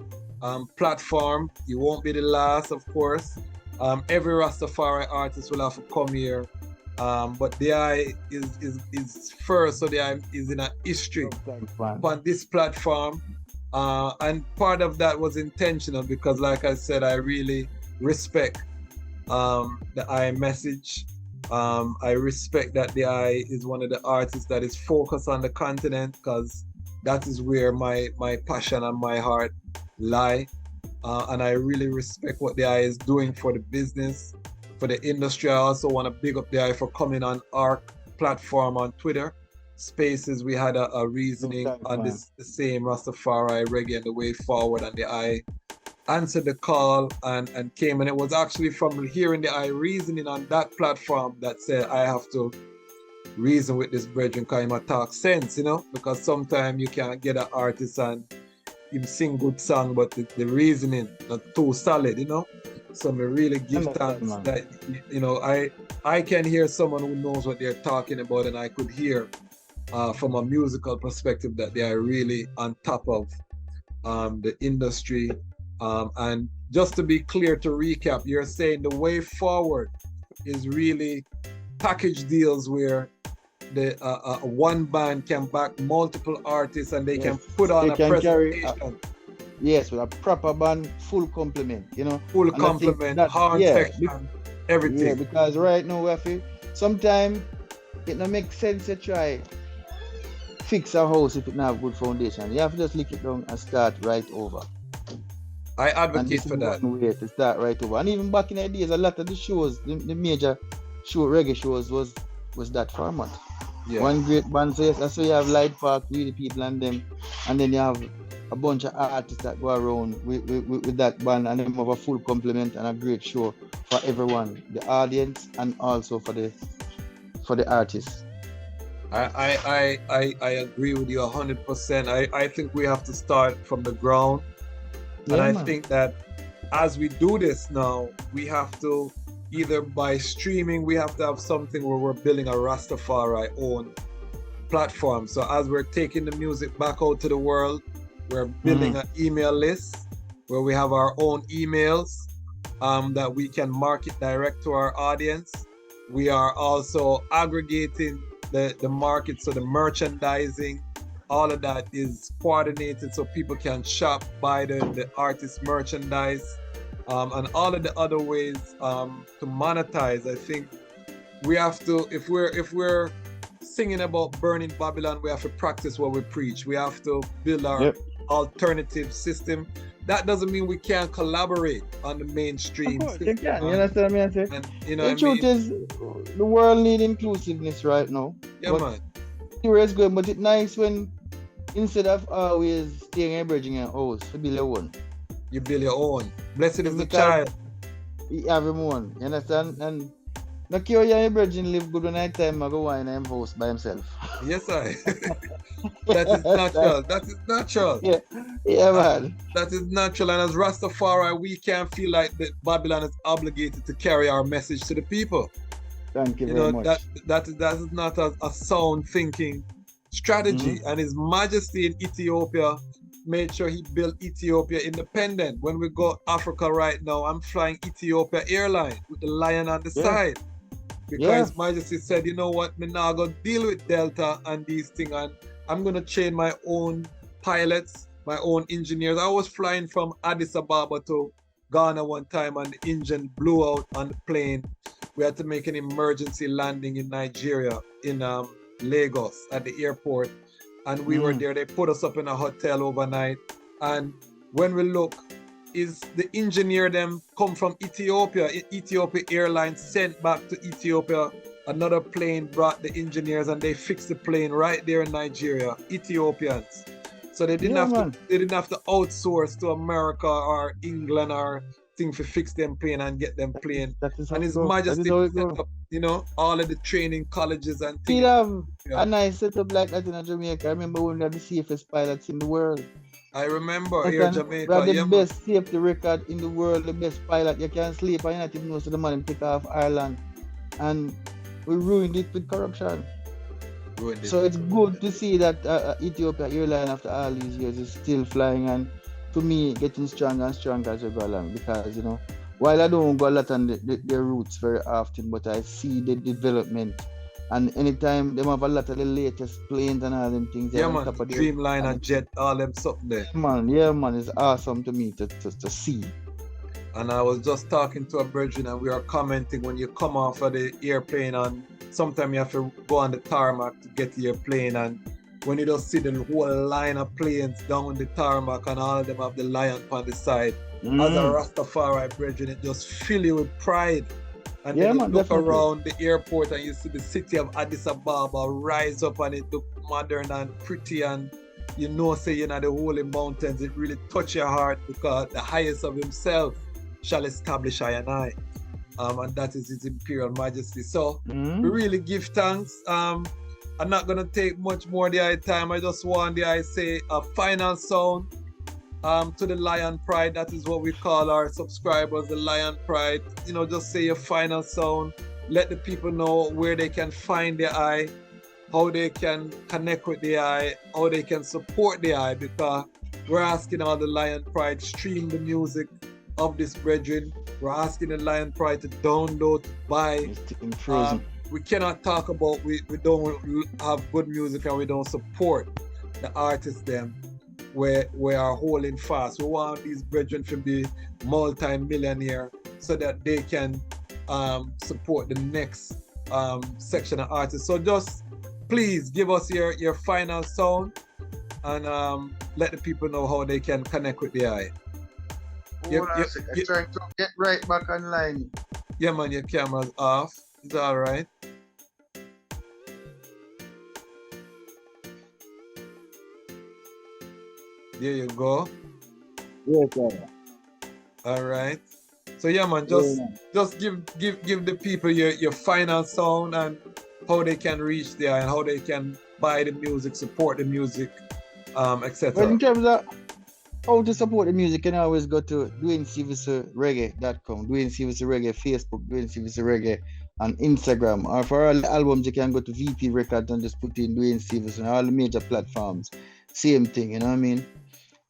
platform. You won't be the last, of course. Every Rastafari artist will have to come here, but the eye is first, so the eye is in a history on this platform, and part of that was intentional because, like I said, I really respect the eye message. I respect that the eye is one of the artists that is focused on the continent, because that is where my passion and my heart lie, and I really respect what the eye is doing for the business, for the industry. I also want to big up the eye for coming on our platform on Twitter Spaces. We had a reasoning on the same Rastafari, Reggae and the Way Forward, and the eye answered the call and came, and it was actually from hearing the eye reasoning on that platform that said I have to reason with this brethren because him a talk sense, because sometimes you can't get an artist and him sing good song, but the reasoning not too solid, So me really give thanks that I can hear someone who knows what they're talking about, and I could hear from a musical perspective that they are really on top of the industry. And just to be clear, to recap, you're saying the way forward is really package deals where one band can back multiple artists and they can Yes. put on They a can carry presentation. Yes, with a proper band, full complement, you know. Full And I think complement, that, horn yeah, section, everything. yeah, because right now we have to, sometimes it don't make sense to try fix a house if it not have good foundation. You have to just lick it down and start right over. I And advocate this is for that. one way to start right over. And even back in the days, a lot of the shows, the major reggae shows was that format. Yeah. One great band says, so you have Light Park, Really People and them, and then you have a bunch of artists that go around with that band, and them have a full complement and a great show for everyone, the audience and also for the artists. I agree with you 100%. I think we have to start from the ground. And I think that as we do this now, we have to either by streaming, we have to have something where we're building a Rastafari own platform. So as we're taking the music back out to the world, we're building an email list where we have our own emails that we can market direct to our audience. We are also aggregating the market, so the merchandising, all of that is coordinated so people can shop, buy the artist merchandise, and all of the other ways to monetize. I think we have to, if we're singing about burning Babylon, we have to practice what we preach. We have to build our alternative system. That doesn't mean we can't collaborate on the mainstream. Of course, you can. You understand me? I say? And, you know the truth is, the world needs inclusiveness right now. Yeah, but man. Where it's good, but it's nice when instead of always staying and bridging your house, to build your own. You build your own. Blessed is the child. Everyone, you understand? And no care your bridging live good one night time, I go wine in house by himself. Yes, I. That is natural. That is natural. Yeah, man. That is natural. And as Rastafari, we can feel like that Babylon is obligated to carry our message to the people. Thank you very much. That is not a sound thinking strategy. And His Majesty in Ethiopia made sure he built Ethiopia independent. When we go Africa right now, I'm flying Ethiopia Airline with the lion on the side. Because His Majesty said, you know what, me now go deal with Delta and these things, and I'm gonna train my own pilots, my own engineers. I was flying from Addis Ababa to Ghana one time and the engine blew out on the plane. We had to make an emergency landing in Nigeria, in Lagos at the airport. And we were there, they put us up in a hotel overnight. And when we look, is the engineer them come from Ethiopia. Ethiopia Airlines sent back to Ethiopia. Another plane brought the engineers and they fixed the plane right there in Nigeria, Ethiopians. So they didn't have to outsource to America or England or thing to fix them plane and get them plane. And His Majesty set up, you know, all of the training colleges and things. Still have a nice setup like that in Jamaica. I remember when we had the safest pilots in the world. I remember here in Jamaica. We had the best safety record in the world, the best pilot. You can't sleep and you not even know so the man pick off Ireland. And we ruined it with corruption. So it's good to see that Ethiopia Airline after all these years is still flying, and to me getting stronger and stronger as we go along, because you know, while I don't go a lot on their routes very often, but I see the development, and anytime they have a lot of the latest planes and all them things. Yeah, man, Dreamliner, Jet, all them something there. Yeah, man, it's awesome to me to see. And I was just talking to a brethren and we are commenting when you come off of the airplane, and sometimes you have to go on the tarmac to get to your plane, and when you just see the whole line of planes down the tarmac and all of them have the lion on the side, as a Rastafari brethren, it just fills you with pride. And then you look around the airport and you see the city of Addis Ababa rise up and it look modern and pretty, and you know, say, you know, the holy mountains, it really touch your heart, because the highest of himself shall establish I and I. And that is His Imperial Majesty. So we really give thanks. I'm not gonna take much more of the time. I just want I say a final sound to the Lion Pride. That is what we call our subscribers, the Lion Pride. You know, just say your final sound. Let the people know where they can find the eye, how they can connect with the eye, how they can support the eye, because we're asking all the Lion Pride stream the music of this brethren. We're asking the Lion Pride to download, buy we cannot talk about we don't have good music and we don't support the artists them where we are holding fast. We want these brethren to be multi-millionaire so that they can support the next section of artists. So just please give us your final sound and let the people know how they can connect with the eye. I'm trying to get right back online. Yeah, man, your camera's off. It's all right. There you go. Yes, sir. All right. So yeah, man, just give the people your final sound and how they can reach there and how they can buy the music, support the music, etc. Well, in terms of how to support the music, you can always go to DuaneStephenSonReggae.com, Duane Stephenson Reggae, Facebook, Duane Stephenson Reggae, and Instagram. Or for all the albums, you can go to VP Records and just put in Duane Stephenson, all the major platforms. Same thing, you know what I mean?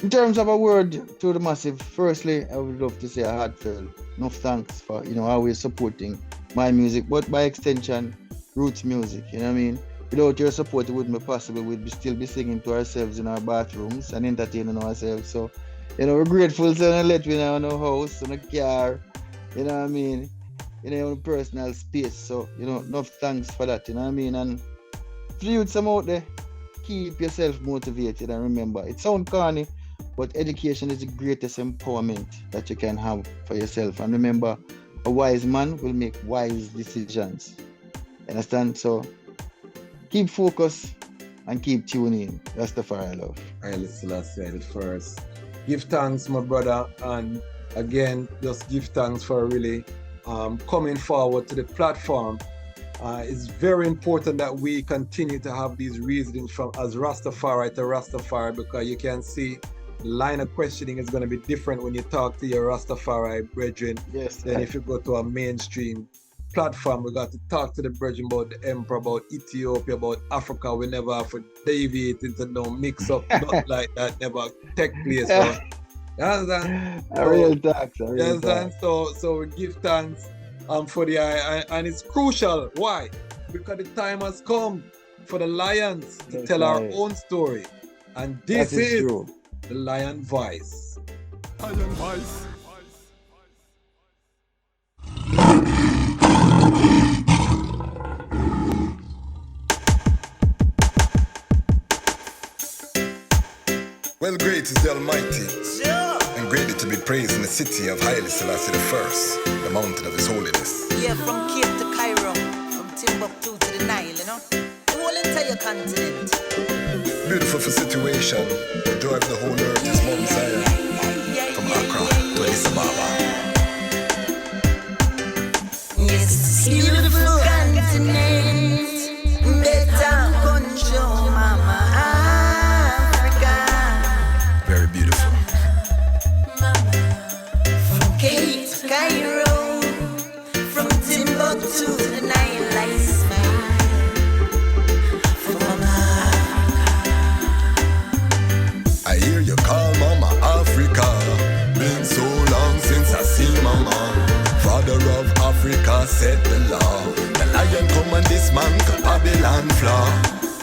In terms of a word to the massive, firstly, I would love to say a heartfelt enough thanks for, always supporting my music, but by extension, roots music, you know what I mean? Without your support, it wouldn't be possible. We'd still be singing to ourselves in our bathrooms and entertaining ourselves. So, we're grateful to let me know in our house, in a car, you know what I mean? In our own personal space. So, enough thanks for that, you know what I mean? And for you, some out there, keep yourself motivated and remember, it sounds corny, but education is the greatest empowerment that you can have for yourself. And remember, a wise man will make wise decisions. Understand? So, keep focused and keep tuning. Rastafari love. Haile Selassie the first. Give thanks, my brother, and again, just give thanks for really coming forward to the platform. It's very important that we continue to have these reasonings from as Rastafari to Rastafari, because you can see the line of questioning is going to be different when you talk to your Rastafari brethren than if you go to a mainstream platform. We got to talk to the brethren about the emperor, about Ethiopia, about Africa. We never have to deviate into no mix up, not like that, never take place. So, you understand? A real tax. You understand? So we give thanks for the and it's crucial. Why? Because the time has come for the lions to tell our own story. And this is true. The Lion Voice. Lion Voice. Well, great is the Almighty, and greatly to be praised in the city of Haile Selassie I, the mountain of His holiness. Yeah, from Cape to Cairo, from Timbuktu to the Nile, the whole entire continent. Beautiful for situation, the joy of the whole earth is Mount Zion, from Accra to Addis Ababa. Yes, it's beautiful continent, better control, Mama Africa. Very beautiful. From Cape to Cairo, from Timbuktu to the Nile, I smile. For Mama I hear you call Mama Africa. Been so long since I see Mama. Father of Africa set the law. The lion come and dismantle Babylon flaw.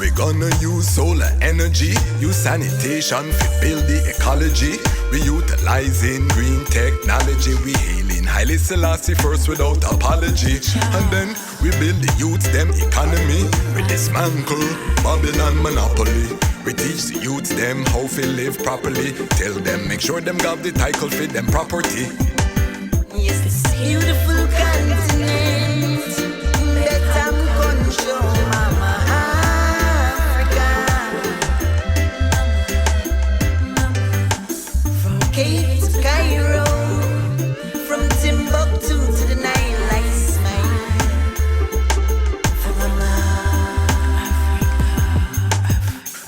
We gonna use solar energy, use sanitation to build the ecology. We utilizing green technology. We hailing Haile Selassie first without apology. And then we build the youths them economy. We dismantle Babylon monopoly. We teach the youths them how to live properly. Tell them make sure them got the title for them property. yes, this beautiful continent, better control, Mama Africa. From Cape to Cairo, from Timbuktu to the Nile, I smile. For Mama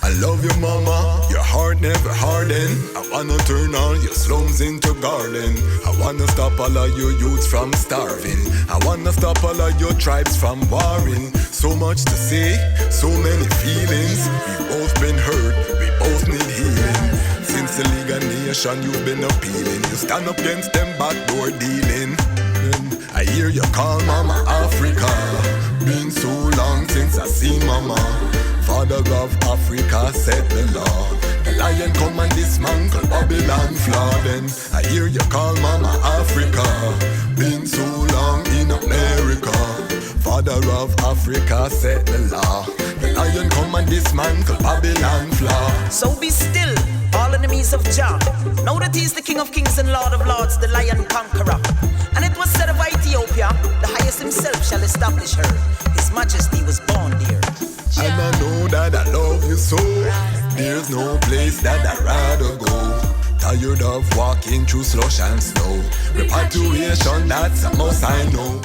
I love you, mama, your heart never harden. I wanna turn all your slums into garden. I wanna stop all of your youths from starving. I wanna stop all of your tribes from warring. So much to say, so many feelings. We both been hurt, we both need healing. Since the League of Nations you've been appealing. You stand up against them backdoor dealing. I hear you call Mama Africa. Been so long since I seen mama. Father of Africa set the law. The lion come and dismantle Babylon flaw. Then I hear you call mama Africa. Been so long in America. Father of Africa set the law. The lion come and dismantle Babylon flaw. So be still, all enemies of Jah. Know that he's the King of Kings and Lord of Lords, the Lion Conqueror. And it was said of Ethiopia, the highest himself shall establish her. His Majesty was born there. And I know that I love you so. There's no place that I'd rather go. Tired of walking through slush and snow. Repatriation, that's a must I know.